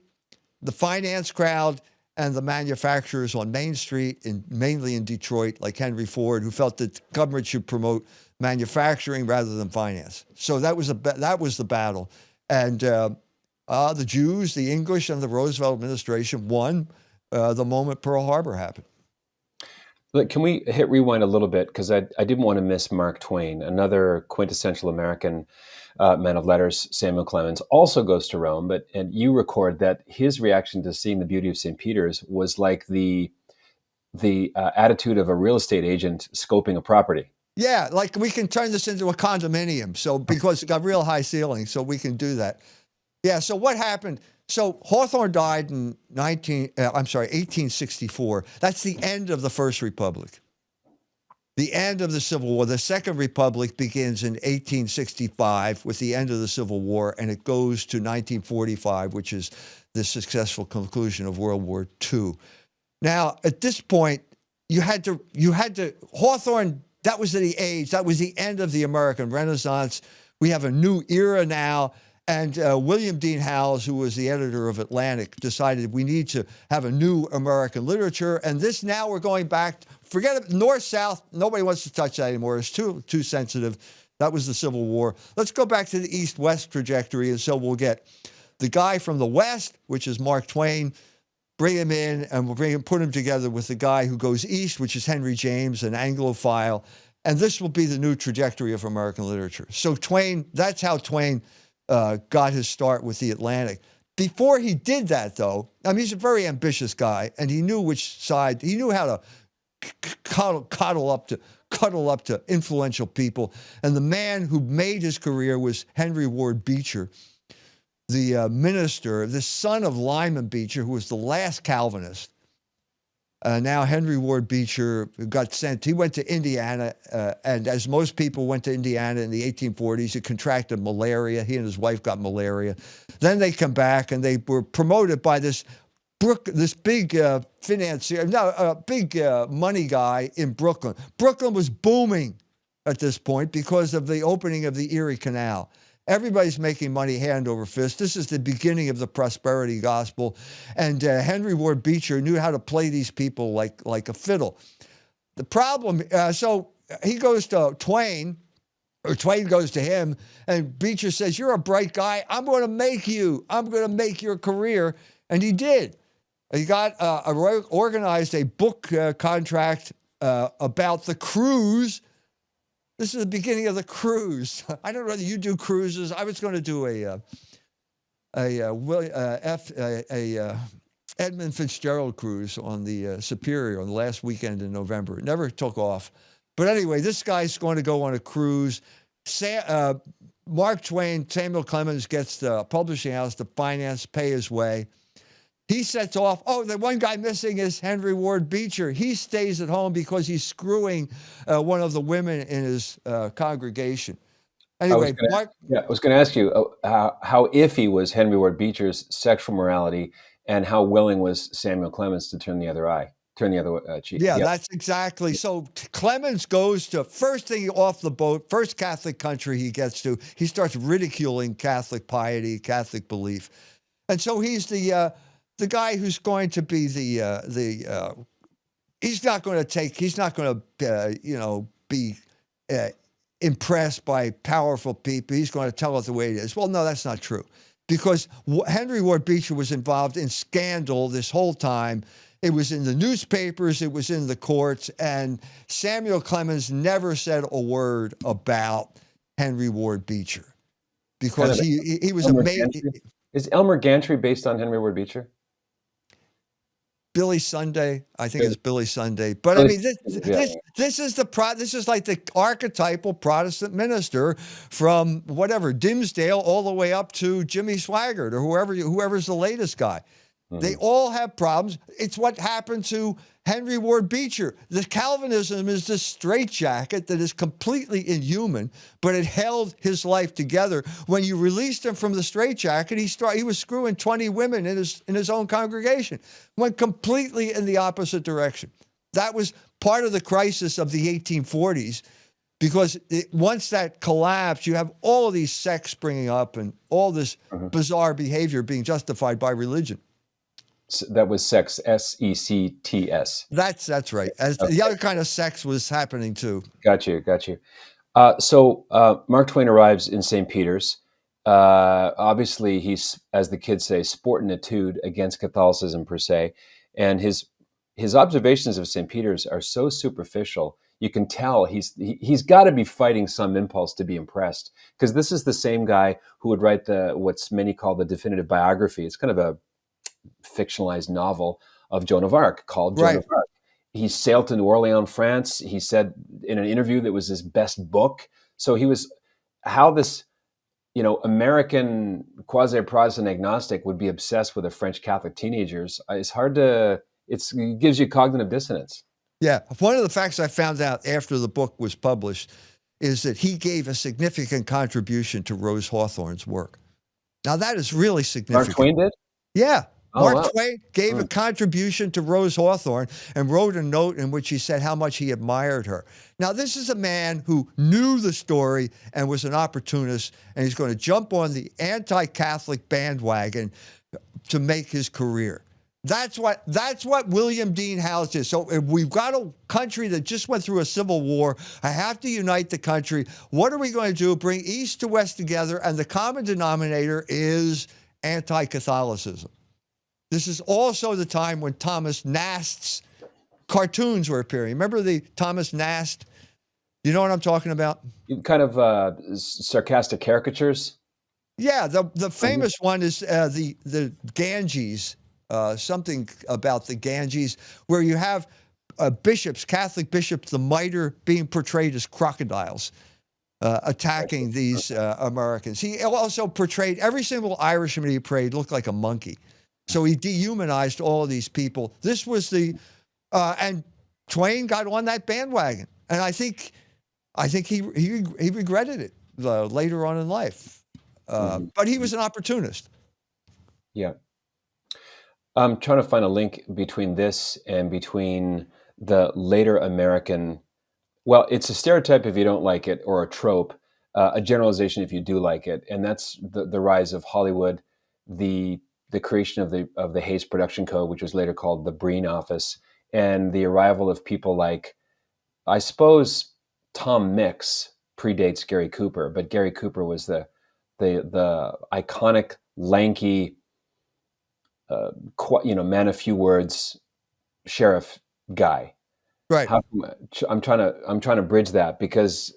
the finance crowd, and the manufacturers on Main Street, mainly in Detroit, like Henry Ford, who felt that the government should promote manufacturing rather than finance. So that was the battle. And the Jews, the English, and the Roosevelt administration won the moment Pearl Harbor happened. Look, can we hit rewind a little bit? Because I didn't want to miss Mark Twain, another quintessential American man of letters. Samuel Clemens also goes to Rome, and you record that his reaction to seeing the beauty of St. Peter's was like the attitude of a real estate agent scoping a property. Yeah, like we can turn this into a condominium. So because it got real high ceilings, so we can do that. Yeah. So what happened? So Hawthorne died in 1864. That's the end of the First Republic. The end of the Civil War. The Second Republic begins in 1865 with the end of the Civil War, and it goes to 1945, which is the successful conclusion of World War II. Now, at this point, you had to Hawthorne. That was the age. That was the end of the American Renaissance. We have a new era now. And William Dean Howells, who was the editor of Atlantic, decided we need to have a new American literature. And this now we're going back. Forget it, North-South. Nobody wants to touch that anymore. It's too sensitive. That was the Civil War. Let's go back to the East-West trajectory. And so we'll get the guy from the West, which is Mark Twain, bring him in, and we'll put him together with the guy who goes east, which is Henry James, an Anglophile. And this will be the new trajectory of American literature. So Twain, that's how Twain got his start with the Atlantic. Before he did that, though, I mean, he's a very ambitious guy, and he knew which side. He knew how to cuddle up to influential people. And the man who made his career was Henry Ward Beecher, the minister, the son of Lyman Beecher, who was the last Calvinist. Now Henry Ward Beecher got sent. He went to Indiana, and as most people went to Indiana in the 1840s, he contracted malaria. He and his wife got malaria. Then they come back, and they were promoted by this This big financier, no, big money guy in Brooklyn. Brooklyn was booming at this point because of the opening of the Erie Canal. Everybody's making money hand over fist. This is the beginning of the prosperity gospel. And Henry Ward Beecher knew how to play these people like a fiddle. The problem, so he goes to Twain, or Twain goes to him, and Beecher says, "You're a bright guy. I'm going to make you. I'm going to make your career." And he did. He got organized a book contract about the cruise. This is the beginning of the cruise. I don't know whether you do cruises. I was going to do a Edmund Fitzgerald cruise on the Superior on the last weekend in November. It never took off. But anyway, this guy's going to go on a cruise. Mark Twain, Samuel Clemens gets the publishing house to finance, pay his way. He sets off. Oh, the one guy missing is Henry Ward Beecher. He stays at home because he's screwing one of the women in his congregation. Anyway, I was going to ask you how iffy was Henry Ward Beecher's sexual morality, and how willing was Samuel Clemens to turn the other cheek? Yeah, that's exactly. So Clemens goes to, first thing off the boat, first Catholic country he gets to, he starts ridiculing Catholic piety, Catholic belief. And so he's the guy who's going to be he's not going to be impressed by powerful people. He's going to tell it the way it is. Well, no, that's not true, because Henry Ward Beecher was involved in scandal this whole time. It was in the newspapers, it was in the courts, and Samuel Clemens never said a word about Henry Ward Beecher because he was amazing. Is Elmer Gantry based on Henry Ward Beecher? Billy Sunday, I think it's Billy Sunday. But I mean, this is like the archetypal Protestant minister from whatever Dimsdale all the way up to Jimmy Swaggart or whoever's the latest guy. Mm-hmm. They all have problems. It's what happened to Henry Ward Beecher. The Calvinism is this straitjacket that is completely inhuman, but it held his life together. When you released him from the straitjacket, he was screwing 20 women in his own congregation. Went completely in the opposite direction. That was part of the crisis of the 1840s, because once that collapsed, you have all of these sects springing up and all this bizarre behavior being justified by religion. That was sex, S-E-C-T-S. That's right. The other kind of sex was happening too. Got you. So Mark Twain arrives in St. Peter's. Obviously, he's, as the kids say, sporting a tude against Catholicism per se. And his observations of St. Peter's are so superficial. You can tell he's got to be fighting some impulse to be impressed, because this is the same guy who would write what's many call the definitive biography. It's kind of a fictionalized novel of Joan of Arc called Joan of Arc. He sailed to New Orleans, France. He said in an interview that was his best book. So he was, how this, American quasi-Protestant agnostic would be obsessed with the French Catholic teenagers. It's hard to, it gives you cognitive dissonance. Yeah. One of the facts I found out after the book was published is that he gave a significant contribution to Rose Hawthorne's work. Now that is really significant. Mark Twain did? Yeah. Mark Twain gave a contribution to Rose Hawthorne and wrote a note in which he said how much he admired her. Now, this is a man who knew the story and was an opportunist, and he's going to jump on the anti-Catholic bandwagon to make his career. That's what William Dean Howells is. So if we've got a country that just went through a civil war, I have to unite the country. What are we going to do? Bring East to West together, and the common denominator is anti-Catholicism. This is also the time when Thomas Nast's cartoons were appearing. Remember the Thomas Nast? You know what I'm talking about? Kind of sarcastic caricatures? Yeah, the famous one is the Ganges, something about the Ganges, where you have bishops, Catholic bishops, the mitre being portrayed as crocodiles, attacking these Americans. He also portrayed every single Irishman he prayed looked like a monkey. So he dehumanized all of these people. This was and Twain got on that bandwagon, and I think he regretted it later on in life. But he was an opportunist. Yeah. I'm trying to find a link between this and between the later American. Well, it's a stereotype if you don't like it, or a trope, a generalization if you do like it, and that's the rise of Hollywood, the the creation of the Hays Production Code, which was later called the Breen Office, and the arrival of people like, I suppose, Tom Mix predates Gary Cooper, but Gary Cooper was the iconic, lanky, man of few words sheriff guy. Right. How I'm trying to bridge that, because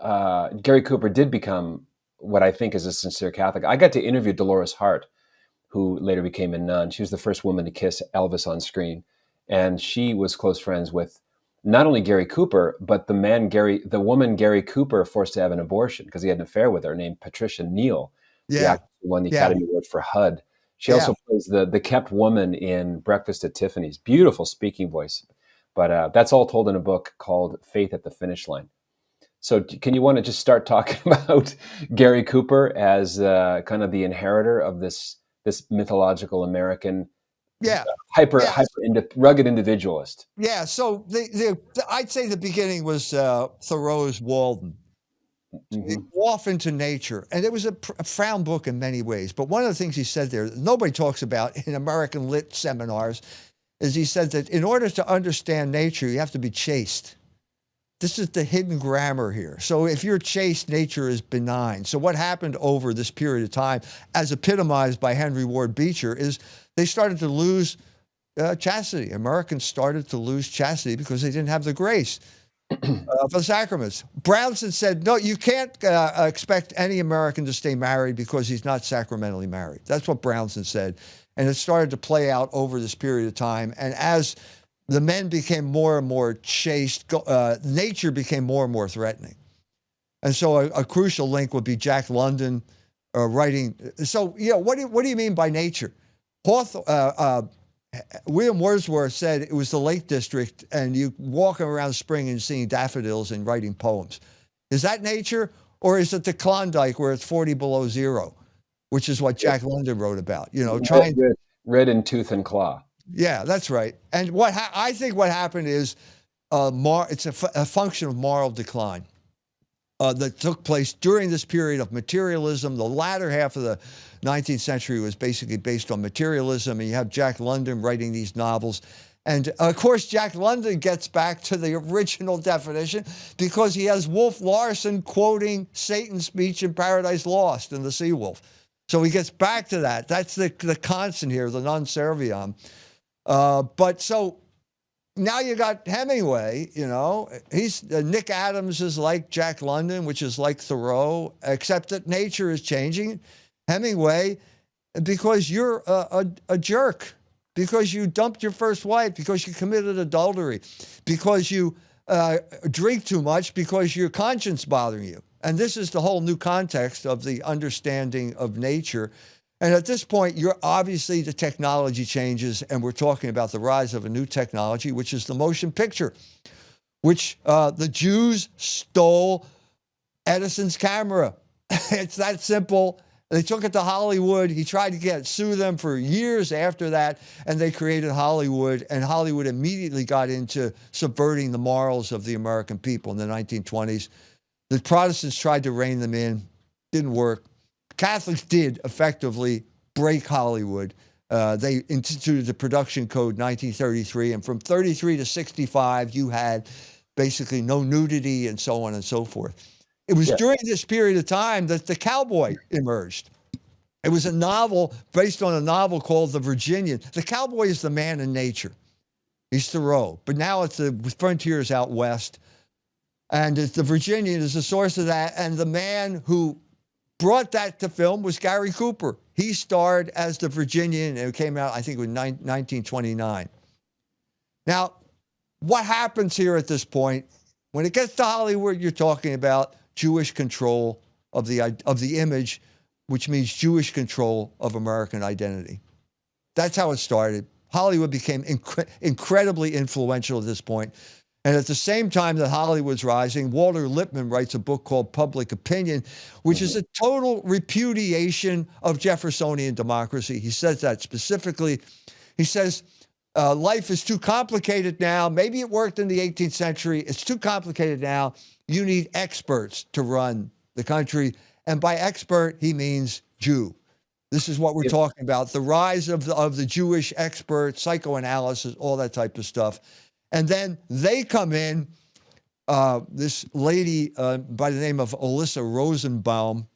Gary Cooper did become what I think is a sincere Catholic. I got to interview Dolores Hart, who later became a nun. She was the first woman to kiss Elvis on screen, and she was close friends with not only Gary Cooper, but the woman Gary Cooper forced to have an abortion because he had an affair with her, named Patricia Neal, the Yeah. actress who won the Yeah. Academy Award for HUD. She Yeah. also plays the kept woman in Breakfast at Tiffany's. Beautiful speaking voice, but that's all told in a book called Faith at the Finish Line. So, can you want to just start talking about Gary Cooper as kind of the inheritor of this mythological American Yeah. Yeah. rugged individualist? Yeah. So I'd say the beginning was Thoreau's Walden. Hmm. Off into nature. And it was a profound book in many ways. But one of the things he said there, that nobody talks about in American lit seminars, is he said that in order to understand nature, you have to be chaste. This is the hidden grammar here. So if you're chaste, nature is benign. So what happened over this period of time, as epitomized by Henry Ward Beecher, is they started to lose chastity. Americans started to lose chastity because they didn't have the grace for the sacraments. Brownson said, no, you can't expect any American to stay married because he's not sacramentally married. That's what Brownson said. And it started to play out over this period of time. And as the men became more and more chaste, nature became more and more threatening. And so a crucial link would be Jack London writing. So, what do you mean by nature? Hawthorne, William Wordsworth said it was the Lake District, and you walking around spring and seeing daffodils and writing poems. Is that nature, or is it the Klondike where it's 40 below zero, which is what Jack London wrote about? Red, red, red in tooth and claw. Yeah, that's right. And I think what happened is it's a function of moral decline that took place during this period of materialism. The latter half of the 19th century was basically based on materialism, and you have Jack London writing these novels. And of course, Jack London gets back to the original definition because he has Wolf Larson quoting Satan's speech in Paradise Lost in The Sea Wolf. So he gets back to that. That's the constant here, the non serviam. But so now you got Hemingway, he's Nick Adams is like Jack London, which is like Thoreau, except that nature is changing. Hemingway, because you're a jerk, because you dumped your first wife, because you committed adultery, because you drink too much, because your conscience bothering you. And this is the whole new context of the understanding of nature. And at this point, you're obviously the technology changes, and we're talking about the rise of a new technology, which is the motion picture, which the Jews stole Edison's camera. It's that simple. They took it to Hollywood. He tried to sue them for years after that, and they created Hollywood, and Hollywood immediately got into subverting the morals of the American people in the 1920s. The Protestants tried to rein them in, didn't work. Catholics did effectively break Hollywood. They instituted the Production Code 1933, and from 33 to 65, you had basically no nudity and so on and so forth. It was Yeah. during this period of time that the cowboy emerged. It was a novel based on a novel called The Virginian. The cowboy is the man in nature. He's Thoreau, but now it's the frontiers out west. And the Virginian is the source of that. And the man who brought that to film was Gary Cooper. He starred as the Virginian, and it came out, I think, in 1929. Now, what happens here at this point? When it gets to Hollywood, you're talking about Jewish control of the image, which means Jewish control of American identity. That's how it started. Hollywood became incredibly influential at this point. And at the same time that Hollywood's rising, Walter Lippmann writes a book called Public Opinion, which is Mhm. a total repudiation of Jeffersonian democracy. He says that specifically. He says, life is too complicated now. Maybe it worked in the 18th century. It's too complicated now. You need experts to run the country. And by expert, he means Jew. This is what we're Yep. talking about, the rise of the Jewish expert, psychoanalysis, all that type of stuff. And then they come in, this lady by the name of Alyssa Rosenbaum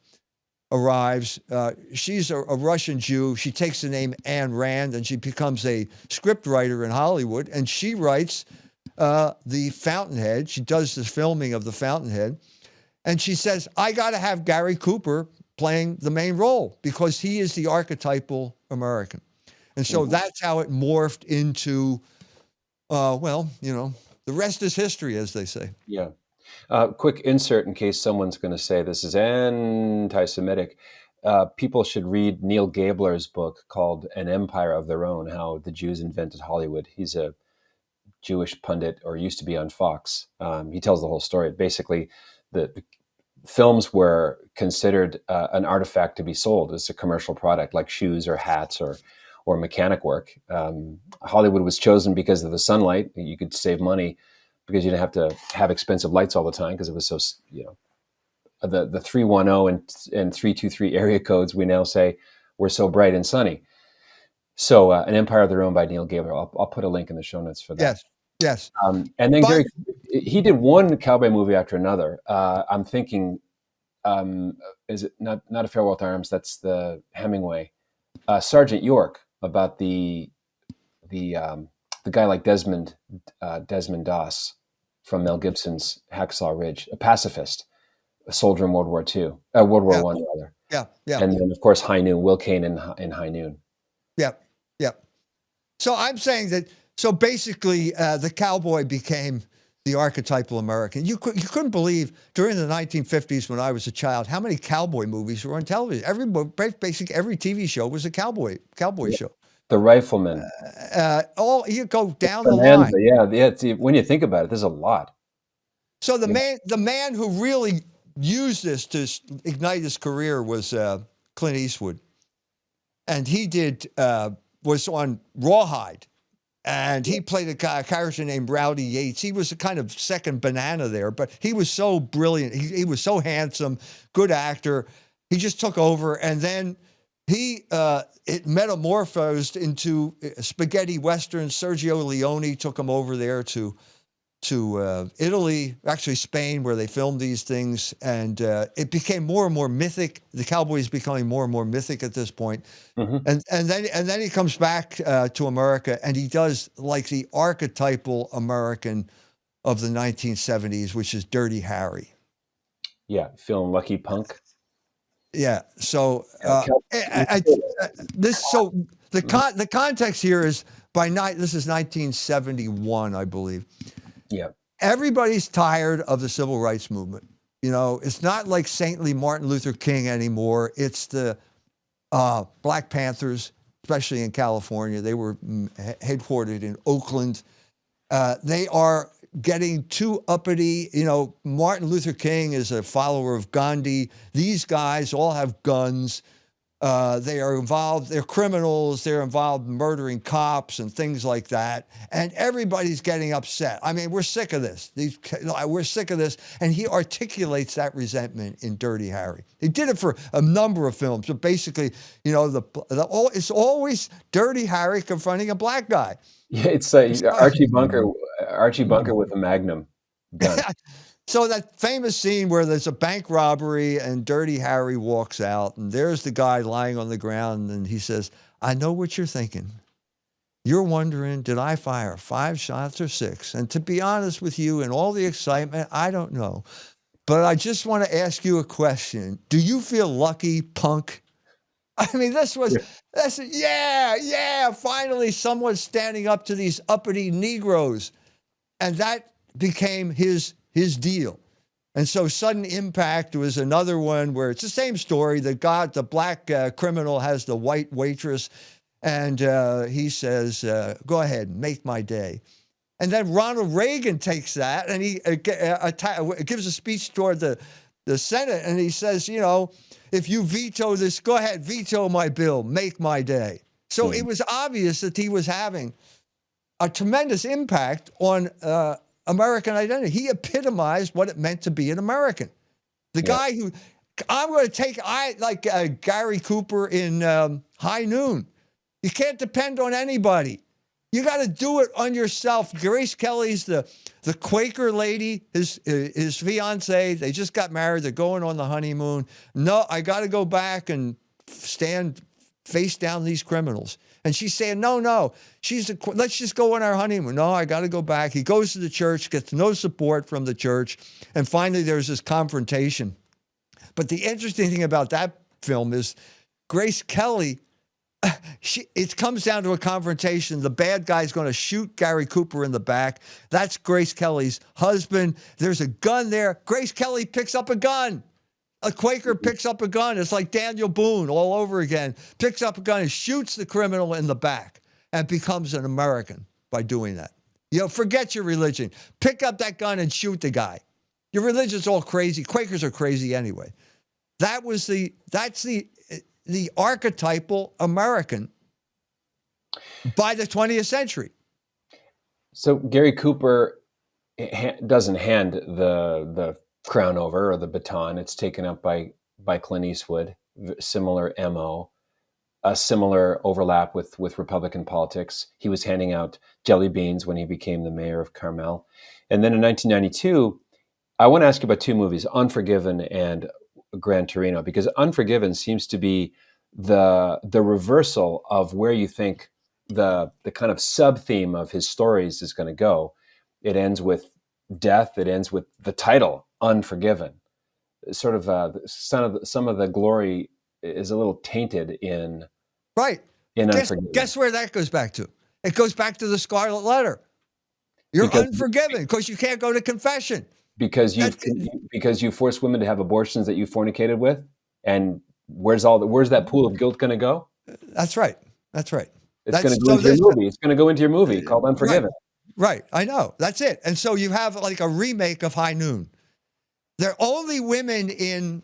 arrives. She's a Russian Jew. She takes the name Anne Rand and she becomes a script writer in Hollywood. And she writes The Fountainhead. She does the filming of The Fountainhead. And she says, I got to have Gary Cooper playing the main role because he is the archetypal American. And so Mhm. that's how it morphed into, well, the rest is history, as they say. Yeah. Quick insert in case someone's going to say this is anti-Semitic. People should read Neil Gabler's book called An Empire of Their Own, How the Jews Invented Hollywood. He's a Jewish pundit, or used to be on Fox. He tells the whole story. Basically, the films were considered an artifact to be sold as a commercial product, like shoes or hats or mechanic work. Hollywood was chosen because of the sunlight. You could save money because you didn't have to have expensive lights all the time because it was so, the 310 and 323 area codes, we now say, were so bright and sunny. So An Empire of Their Own by Neil Gabler. I'll put a link in the show notes for that. Yes, yes. And then But Gary, he did one cowboy movie after another. I'm thinking, is it not A Farewell to Arms? That's the Hemingway. Sergeant York, about the the guy like Desmond Doss from Mel Gibson's Hacksaw Ridge, a pacifist, a soldier in World War II, World War yeah, One rather, yeah, yeah, and then of course High Noon, Will Kane in High Noon. yeah, yeah. So I'm saying that. So basically, the cowboy became the archetypal American. You couldn't believe during the 1950s when I was a child how many cowboy movies were on television. Basically every TV show was a cowboy Yeah. show. The Rifleman, All you go down the Bonanza. line. Yeah, yeah. When you think about it, there's a lot. So the Yeah. man who really used this to ignite his career was Clint Eastwood, and he did was on Rawhide, and he played a character named Rowdy Yates. He was a kind of second banana there, but he was so brilliant. He was so handsome, good actor. He just took over, and then it metamorphosed into spaghetti western. Sergio Leone took him over there to Italy, actually Spain, where they filmed these things, and it became more and more mythic. The cowboys becoming more and more mythic at this point. Hmm. And then he comes back to America, and he does like the archetypal American of the 1970s, which is Dirty Harry. Yeah, feeling lucky, punk. Yeah. So Yeah, so Mhm. the context here is by night. This is 1971, I believe. Yeah, Everybody's tired of the civil rights movement. It's not like saintly Martin Luther King anymore. It's the Black Panthers, especially in California. They were headquartered in Oakland. They are getting too uppity. Martin Luther King is a follower of Gandhi. These guys all have guns. They are involved, they're criminals, they're involved in murdering cops and things like that. And everybody's getting upset. I mean, we're sick of this. We're sick of this. And he articulates that resentment in Dirty Harry. He did it for a number of films. But basically, it's always Dirty Harry confronting a black guy. yeah. It's Archie Bunker with a Magnum gun. So that famous scene where there's a bank robbery and Dirty Harry walks out, and there's the guy lying on the ground, and he says, I know what you're thinking. You're wondering, did I fire 5 shots or 6? And to be honest with you, in all the excitement, I don't know. But I just want to ask you a question. Do you feel lucky, punk? I mean, yeah, finally someone's standing up to these uppity Negroes. And that became his deal. And so Sudden Impact was another one where it's the same story. The black criminal has the white waitress, and he says, "Go ahead, make my day." And then Ronald Reagan takes that and he gives a speech toward the Senate, and he says, you know, if you veto this, go ahead, veto my bill, make my day. So it was obvious that he was having a tremendous impact on American identity. He epitomized what it meant to be an American. The guy who, I'm going to take, like Gary Cooper in High Noon. You can't depend on anybody. You got to do it on yourself. Grace Kelly's the Quaker lady, his fiance. They just got married. They're going on the honeymoon. No, I got to go back and stand face down these criminals. And she's saying, no. Let's just go on our honeymoon. No, I got to go back. He goes to the church, gets no support from the church, and finally there's this confrontation. But the interesting thing about that film is Grace Kelly, it comes down to a confrontation. The bad guy's going to shoot Gary Cooper in the back. That's Grace Kelly's husband. There's a gun there. Grace Kelly picks up a gun. A Quaker picks up a gun. It's like Daniel Boone all over again. Picks up a gun and shoots the criminal in the back and becomes an American by doing that. You know, forget your religion. Pick up that gun and shoot the guy. Your religion's all crazy. Quakers are crazy anyway. That's the archetypal American by the 20th century. So Gary Cooper doesn't hand the crown over, or the baton. It's taken up by Clint Eastwood. Similar MO, a similar overlap with Republican politics. He was handing out jelly beans when he became the mayor of Carmel. And then in 1992, I want to ask you about two movies, Unforgiven and Gran Torino, because Unforgiven seems to be the reversal of where you think the kind of sub-theme of his stories is going to go. It ends with death. It ends with the title, Unforgiven. Sort of some of the glory is a little tainted in Unforgiven. Guess where that goes back to? It goes back to the Scarlet Letter. You're unforgiven because you can't go to confession. Because you force women to have abortions that you fornicated with, and where's that pool of guilt going to go? That's right. It's going to go into your movie. It's going to go into your movie called Unforgiven. Right. I know. That's it. And so you have like a remake of High Noon. They're only women in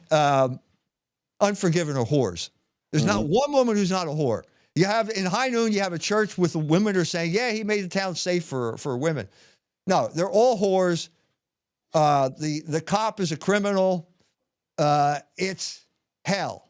Unforgiven are whores. There's not one woman who's not a whore. You have in High Noon, you have a church with the women who are saying, yeah, he made the town safe for women. No, they're all whores. The cop is a criminal. It's hell.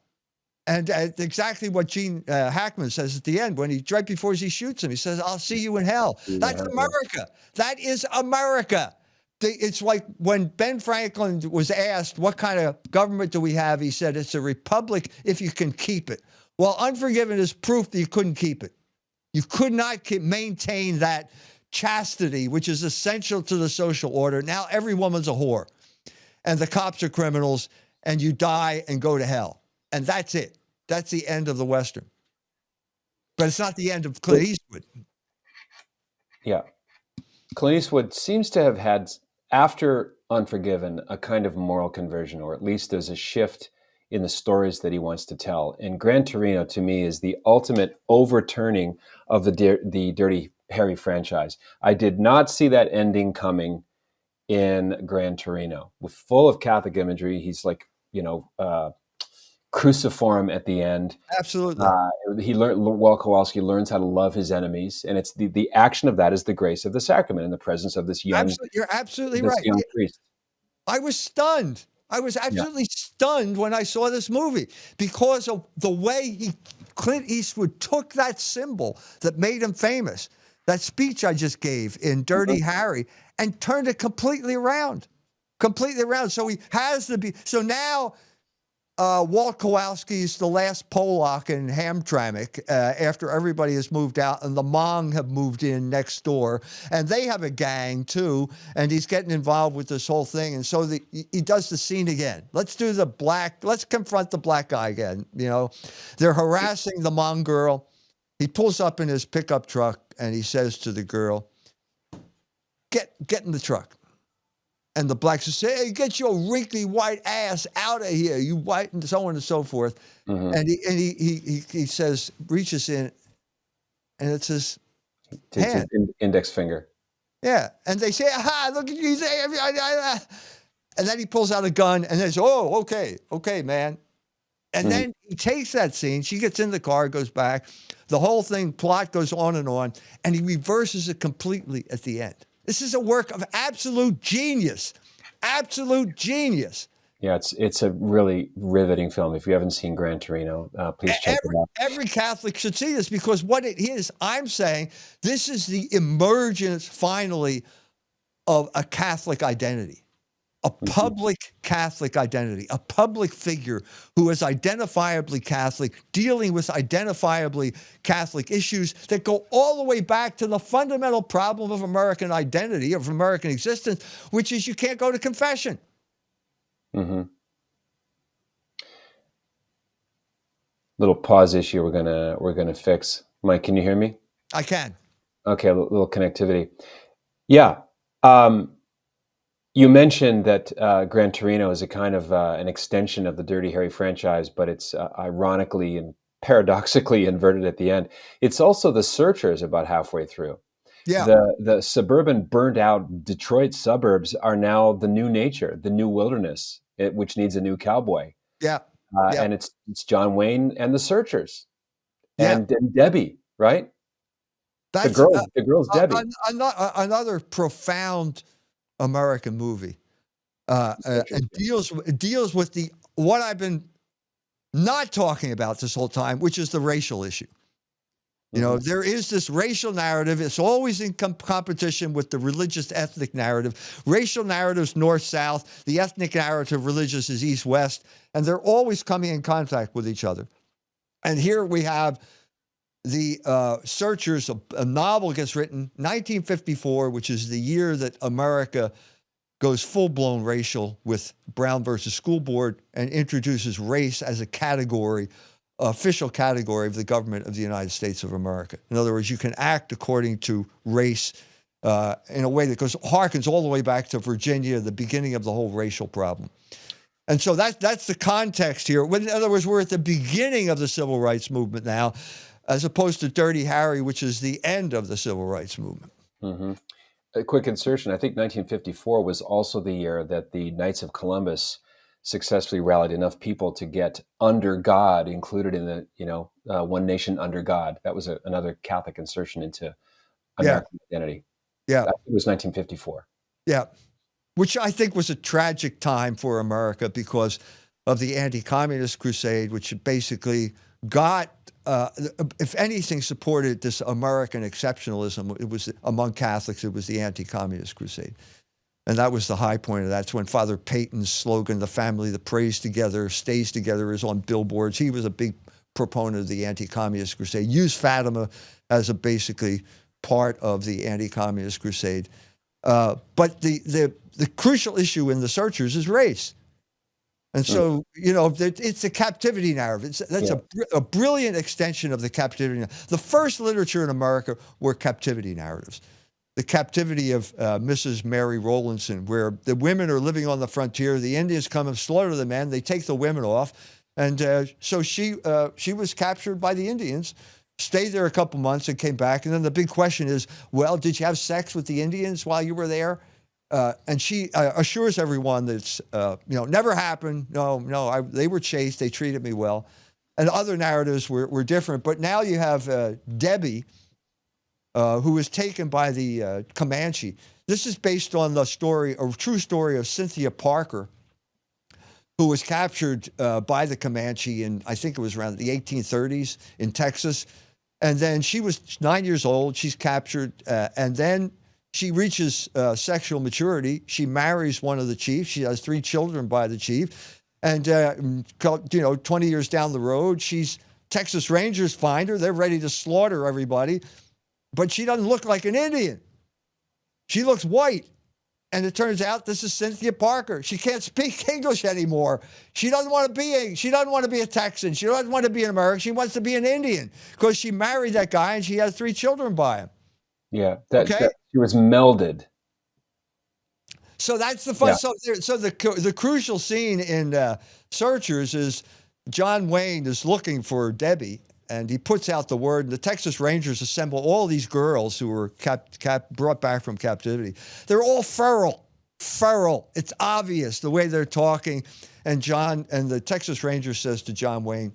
And exactly what Gene Hackman says at the end, right before he shoots him, he says, I'll see you in hell. That's America. That is America. It's like when Ben Franklin was asked, what kind of government do we have? He said, it's a republic if you can keep it. Well, Unforgiven is proof that you couldn't keep it. You could not maintain that chastity, which is essential to the social order. Now every woman's a whore, and the cops are criminals, and you die and go to hell. And that's it. That's the end of the Western. But it's not the end of Clint Eastwood. Yeah. Clint Eastwood seems to have had, after Unforgiven, a kind of moral conversion, or at least there's a shift in the stories that he wants to tell. And Gran Torino, to me, is the ultimate overturning of the Dirty Harry franchise. I did not see that ending coming in Gran Torino. Full of Catholic imagery. He's like, cruciform at the end. Absolutely. Walt Kowalski learns how to love his enemies, and it's the action of that is the grace of the sacrament in the presence of this young. You're absolutely right. Young priest. I was stunned. I was absolutely stunned when I saw this movie because of the way Clint Eastwood took that symbol that made him famous, that speech I just gave in Dirty Harry, and turned it completely around. So he has to be. So now Walt Kowalski's the last Polak in Hamtramck after everybody has moved out, and the Hmong have moved in next door, and they have a gang too, and he's getting involved with this whole thing. And so he does the scene again. Let's confront the black guy again. They're harassing the Hmong girl. He pulls up in his pickup truck and he says to the girl, get in the truck. And the blacks will say, hey, get your wrinkly white ass out of here, you white, and so on and so forth. Mm-hmm. And he says, reaches in, and it's his hand. His index finger. Yeah. And they say, aha, look at you. And then he pulls out a gun and says, oh, okay, man. And Mm. then he takes that scene. She gets in the car, goes back. The whole plot goes on, and he reverses it completely at the end. This is a work of absolute genius. Absolute genius. Yeah, it's a really riveting film. If you haven't seen Gran Torino, please check it out. Every Catholic should see this because what it is, I'm saying, this is the emergence finally of a Catholic identity. A Mhm. public Catholic identity, a public figure who is identifiably Catholic, dealing with identifiably Catholic issues that go all the way back to the fundamental problem of American identity, of American existence, which is you can't go to confession. Mhm. Little pause issue we're gonna fix. Mike, can you hear me? I can. Okay, a little connectivity. Yeah. Um, you mentioned that Gran Torino is a kind of an extension of the Dirty Harry franchise, but it's ironically and paradoxically inverted at the end. It's also The Searchers about halfway through. Yeah, The suburban, burned out Detroit suburbs are now the new nature, the new wilderness, which needs a new cowboy. yeah, yeah. And it's John Wayne and the Searchers Yeah, and Debbie, right? that's The girl's Debbie. another profound American movie, It's and interesting. deals with the what I've been not talking about this whole time, which is the racial issue. You know, Hmm. there is this racial narrative. It's always in competition with the religious ethnic narrative. Racial narratives north south. The ethnic narrative religious is east west, and they're always coming in contact with each other. And here we have the Searchers. A novel gets written 1954, which is the year that America goes full blown racial with Brown versus School Board and introduces race as a category, official category of the government of the United States of America. In other words, you can act according to race in a way that harkens all the way back to Virginia, the beginning of the whole racial problem. And so that's the context here. In other words, we're at the beginning of the civil rights movement now, as opposed to Dirty Harry, which is the end of the civil rights movement. Hmm. A quick insertion. I think 1954 was also the year that the Knights of Columbus successfully rallied enough people to get under God included in the, one nation under God. That was another Catholic insertion into Yeah, American identity. yeah, That was 1954. yeah. Which I think was a tragic time for America because of the anti-communist crusade, which basically got, if anything, supported this American exceptionalism. It was among Catholics. It was the anti-communist crusade, and that was the high point of that. That's when Father Peyton's slogan, "The family that prays together stays together," is on billboards. He was a big proponent of the anti-communist crusade. Used Fatima as a basically part of the anti-communist crusade. But the crucial issue in The Searchers is race. And Mm. so, it's a captivity narrative. That's Yeah. a brilliant extension of the captivity. The first literature in America were captivity narratives. The captivity of Mrs. Mary Rowlandson, where the women are living on the frontier. The Indians come and slaughter the men. They take the women off. And so she was captured by the Indians, stayed there a couple months and came back. And then the big question is, well, did you have sex with the Indians while you were there? And she assures everyone that it's, never happened. No, they were chaste. They treated me well. And other narratives were different. But now you have Debbie, who was taken by the Comanche. This is based on the story, a true story of Cynthia Parker, who was captured by the Comanche in, I think it was around the 1830s in Texas. And then she was 9 years old. She's captured. And then she reaches sexual maturity. She marries one of the chiefs. She has 3 children by the chief. And, 20 years down the road, Texas Rangers find her. They're ready to slaughter everybody. But she doesn't look like an Indian. She looks white. And it turns out this is Cynthia Parker. She can't speak English anymore. She doesn't want to be a Texan. She doesn't want to be an American. She wants to be an Indian because she married that guy and she has 3 children by him. Yeah. That Okay? she was melded. So that's the fun. Yeah. So the crucial scene in Searchers is John Wayne is looking for Debbie, and he puts out the word. And the Texas Rangers assemble all these girls who were brought back from captivity. They're all feral. It's obvious the way they're talking. And the Texas Ranger says to John Wayne,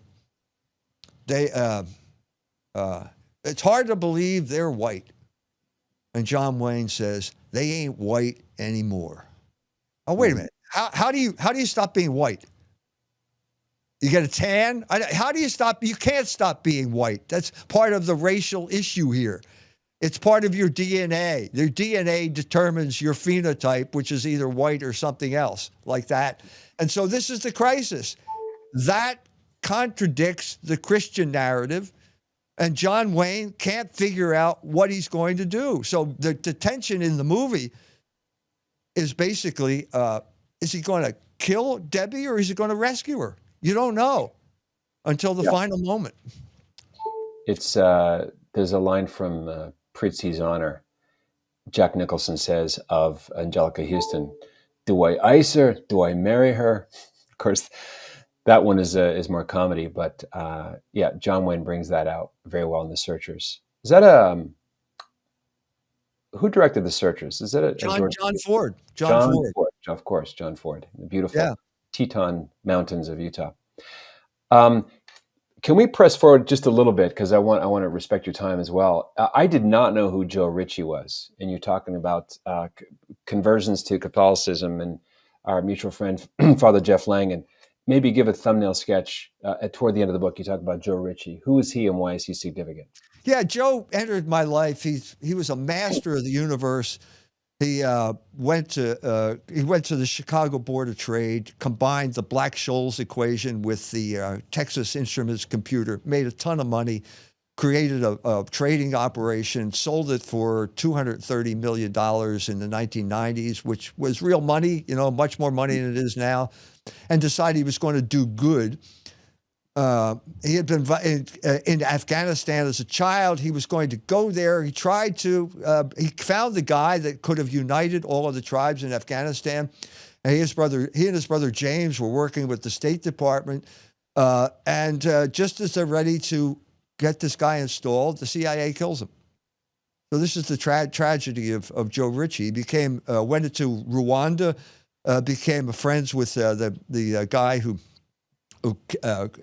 it's hard to believe they're white. And John Wayne says, they ain't white anymore. Oh, wait a minute. How do you stop being white? You get a tan? How do you stop? You can't stop being white. That's part of the racial issue here. It's part of your DNA. Your DNA determines your phenotype, which is either white or something else like that. And so this is the crisis. That contradicts the Christian narrative, and John Wayne can't figure out what he's going to do. So the tension in the movie is basically, is he going to kill Debbie or is he going to rescue her? You don't know until the final moment. It's there's a line from Prizzi's Honor. Jack Nicholson says of Angelica Houston, "Do I ice her? Do I marry her?" Of course, that one is more comedy, but yeah, John Wayne brings that out very well in The Searchers. Is that who directed The Searchers? Is that a John Ford? John Ford, of course, John Ford, the beautiful Teton Mountains of Utah. Can we press forward just a little bit, because I want to respect your time as well. I did not know who Joe Ritchie was, and you're talking about conversions to Catholicism, and our mutual friend Father Jeff Langan. Maybe give a thumbnail sketch toward the end of the book. You talk about Joe Ritchie. Who is he, and why is he significant? Yeah, Joe entered my life. He was a master of the universe. He went to the Chicago Board of Trade, combined the Black-Scholes equation with the Texas Instruments computer, made a ton of money, created a trading operation, sold it for $230 million in the 1990s, which was real money, much more money than it is now, and decided he was going to do good. He had been in Afghanistan as a child. He was going to go there. He tried to, he found the guy that could have united all of the tribes in Afghanistan. And he and his brother James were working with the State Department. And just as they're ready to get this guy installed, the CIA kills him. So this is the tragedy of Joe Ritchie. He went into Rwanda, became friends with the guy who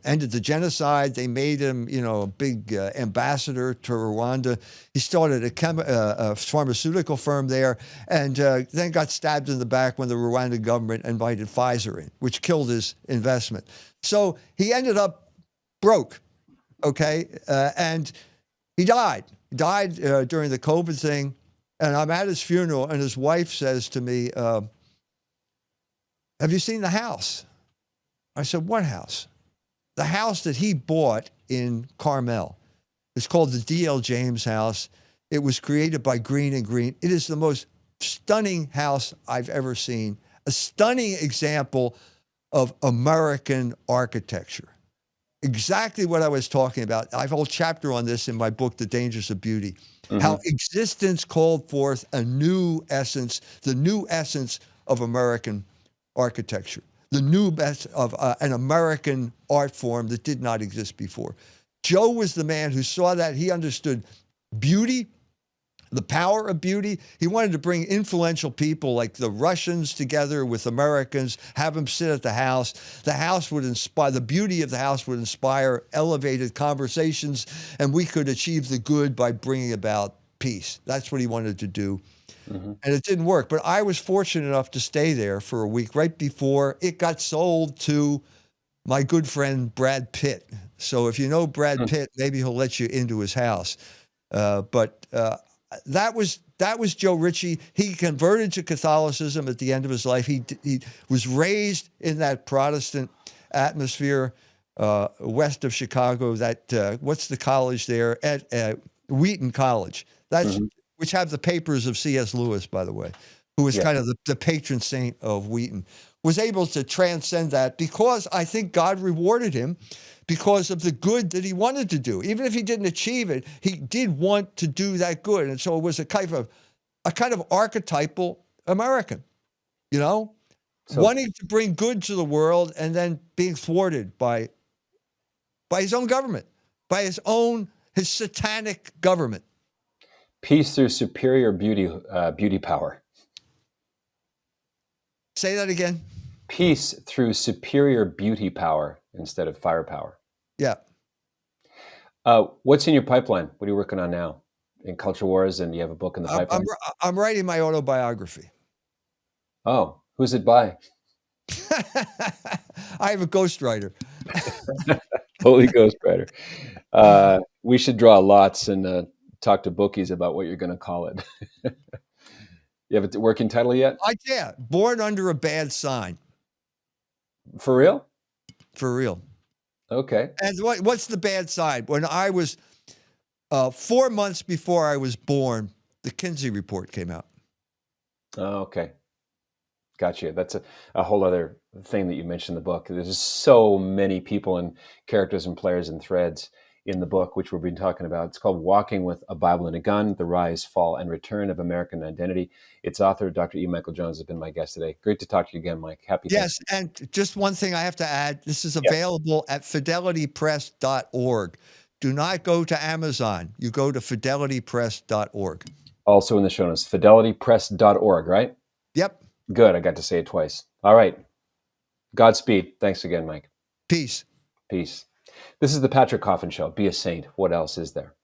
ended the genocide. They made him, a big ambassador to Rwanda. He started a pharmaceutical firm there, and then got stabbed in the back when the Rwandan government invited Pfizer in, which killed his investment. So he ended up broke, okay? And he died. He died during the COVID thing, and I'm at his funeral, and his wife says to me, "Have you seen the house?" I said, "What house?" "The house that he bought in Carmel. It's called the D.L. James House. It was created by Green and Green. It is the most stunning house I've ever seen. A stunning example of American architecture. Exactly what I was talking about. I have a whole chapter on this in my book, The Dangers of Beauty. Mm-hmm. How existence called forth a new essence, the new essence of American architecture. The new best of an American art form that did not exist before. Joe was the man who saw that. He understood beauty, the power of beauty. He wanted to bring influential people like the Russians together with Americans, have them sit at the house. The house would inspire, the beauty of the house would inspire elevated conversations, and we could achieve the good by bringing about peace. That's what he wanted to do. Mm-hmm. And it didn't work. But I was fortunate enough to stay there for a week right before it got sold to my good friend Brad Pitt. So if you know Brad Pitt, maybe he'll let you into his house. But that was Joe Ritchie. He converted to Catholicism at the end of his life. He was raised in that Protestant atmosphere west of Chicago. That what's the college there? At Wheaton College. That's which have the papers of C.S. Lewis, by the way, who was kind of the patron saint of Wheaton, was able to transcend that because I think God rewarded him because of the good that he wanted to do. Even if he didn't achieve it, he did want to do that good. And so it was a kind of archetypal American, wanting to bring good to the world and then being thwarted by his own government, by his satanic government. Peace through superior beauty power. Say that again. Peace through superior beauty power instead of firepower. Yeah. What's in your pipeline? What are you working on now? In culture wars, and you have a book in the pipeline? I'm writing my autobiography. Oh, who's it by? I have a ghostwriter. Holy Ghost writer. We should draw lots and talk to bookies about what you're going to call it. You have a working title yet? Yeah, Born Under a Bad Sign. For real? For real. Okay. And what's the bad sign? When I was 4 months before I was born, the Kinsey report came out. Oh, okay. Gotcha. That's a whole other thing that you mentioned in the book. There's so many people and characters and players and threads in the book, which we've been talking about. It's called Walking with a Bible and a Gun, The Rise, Fall, and Return of American Identity. Its author, Dr. E. Michael Jones, has been my guest today. Great to talk to you again, Mike. Happy Yes, Thanksgiving. and just one thing I have to add. This is Yeah. available at fidelitypress.org. Do not go to Amazon. You go to fidelitypress.org. Also in the show notes, fidelitypress.org, right? Yep. Good. I got to say it twice. All right. Godspeed. Thanks again, Mike. Peace. Peace. This is the Patrick Coffin Show. Be a saint. What else is there?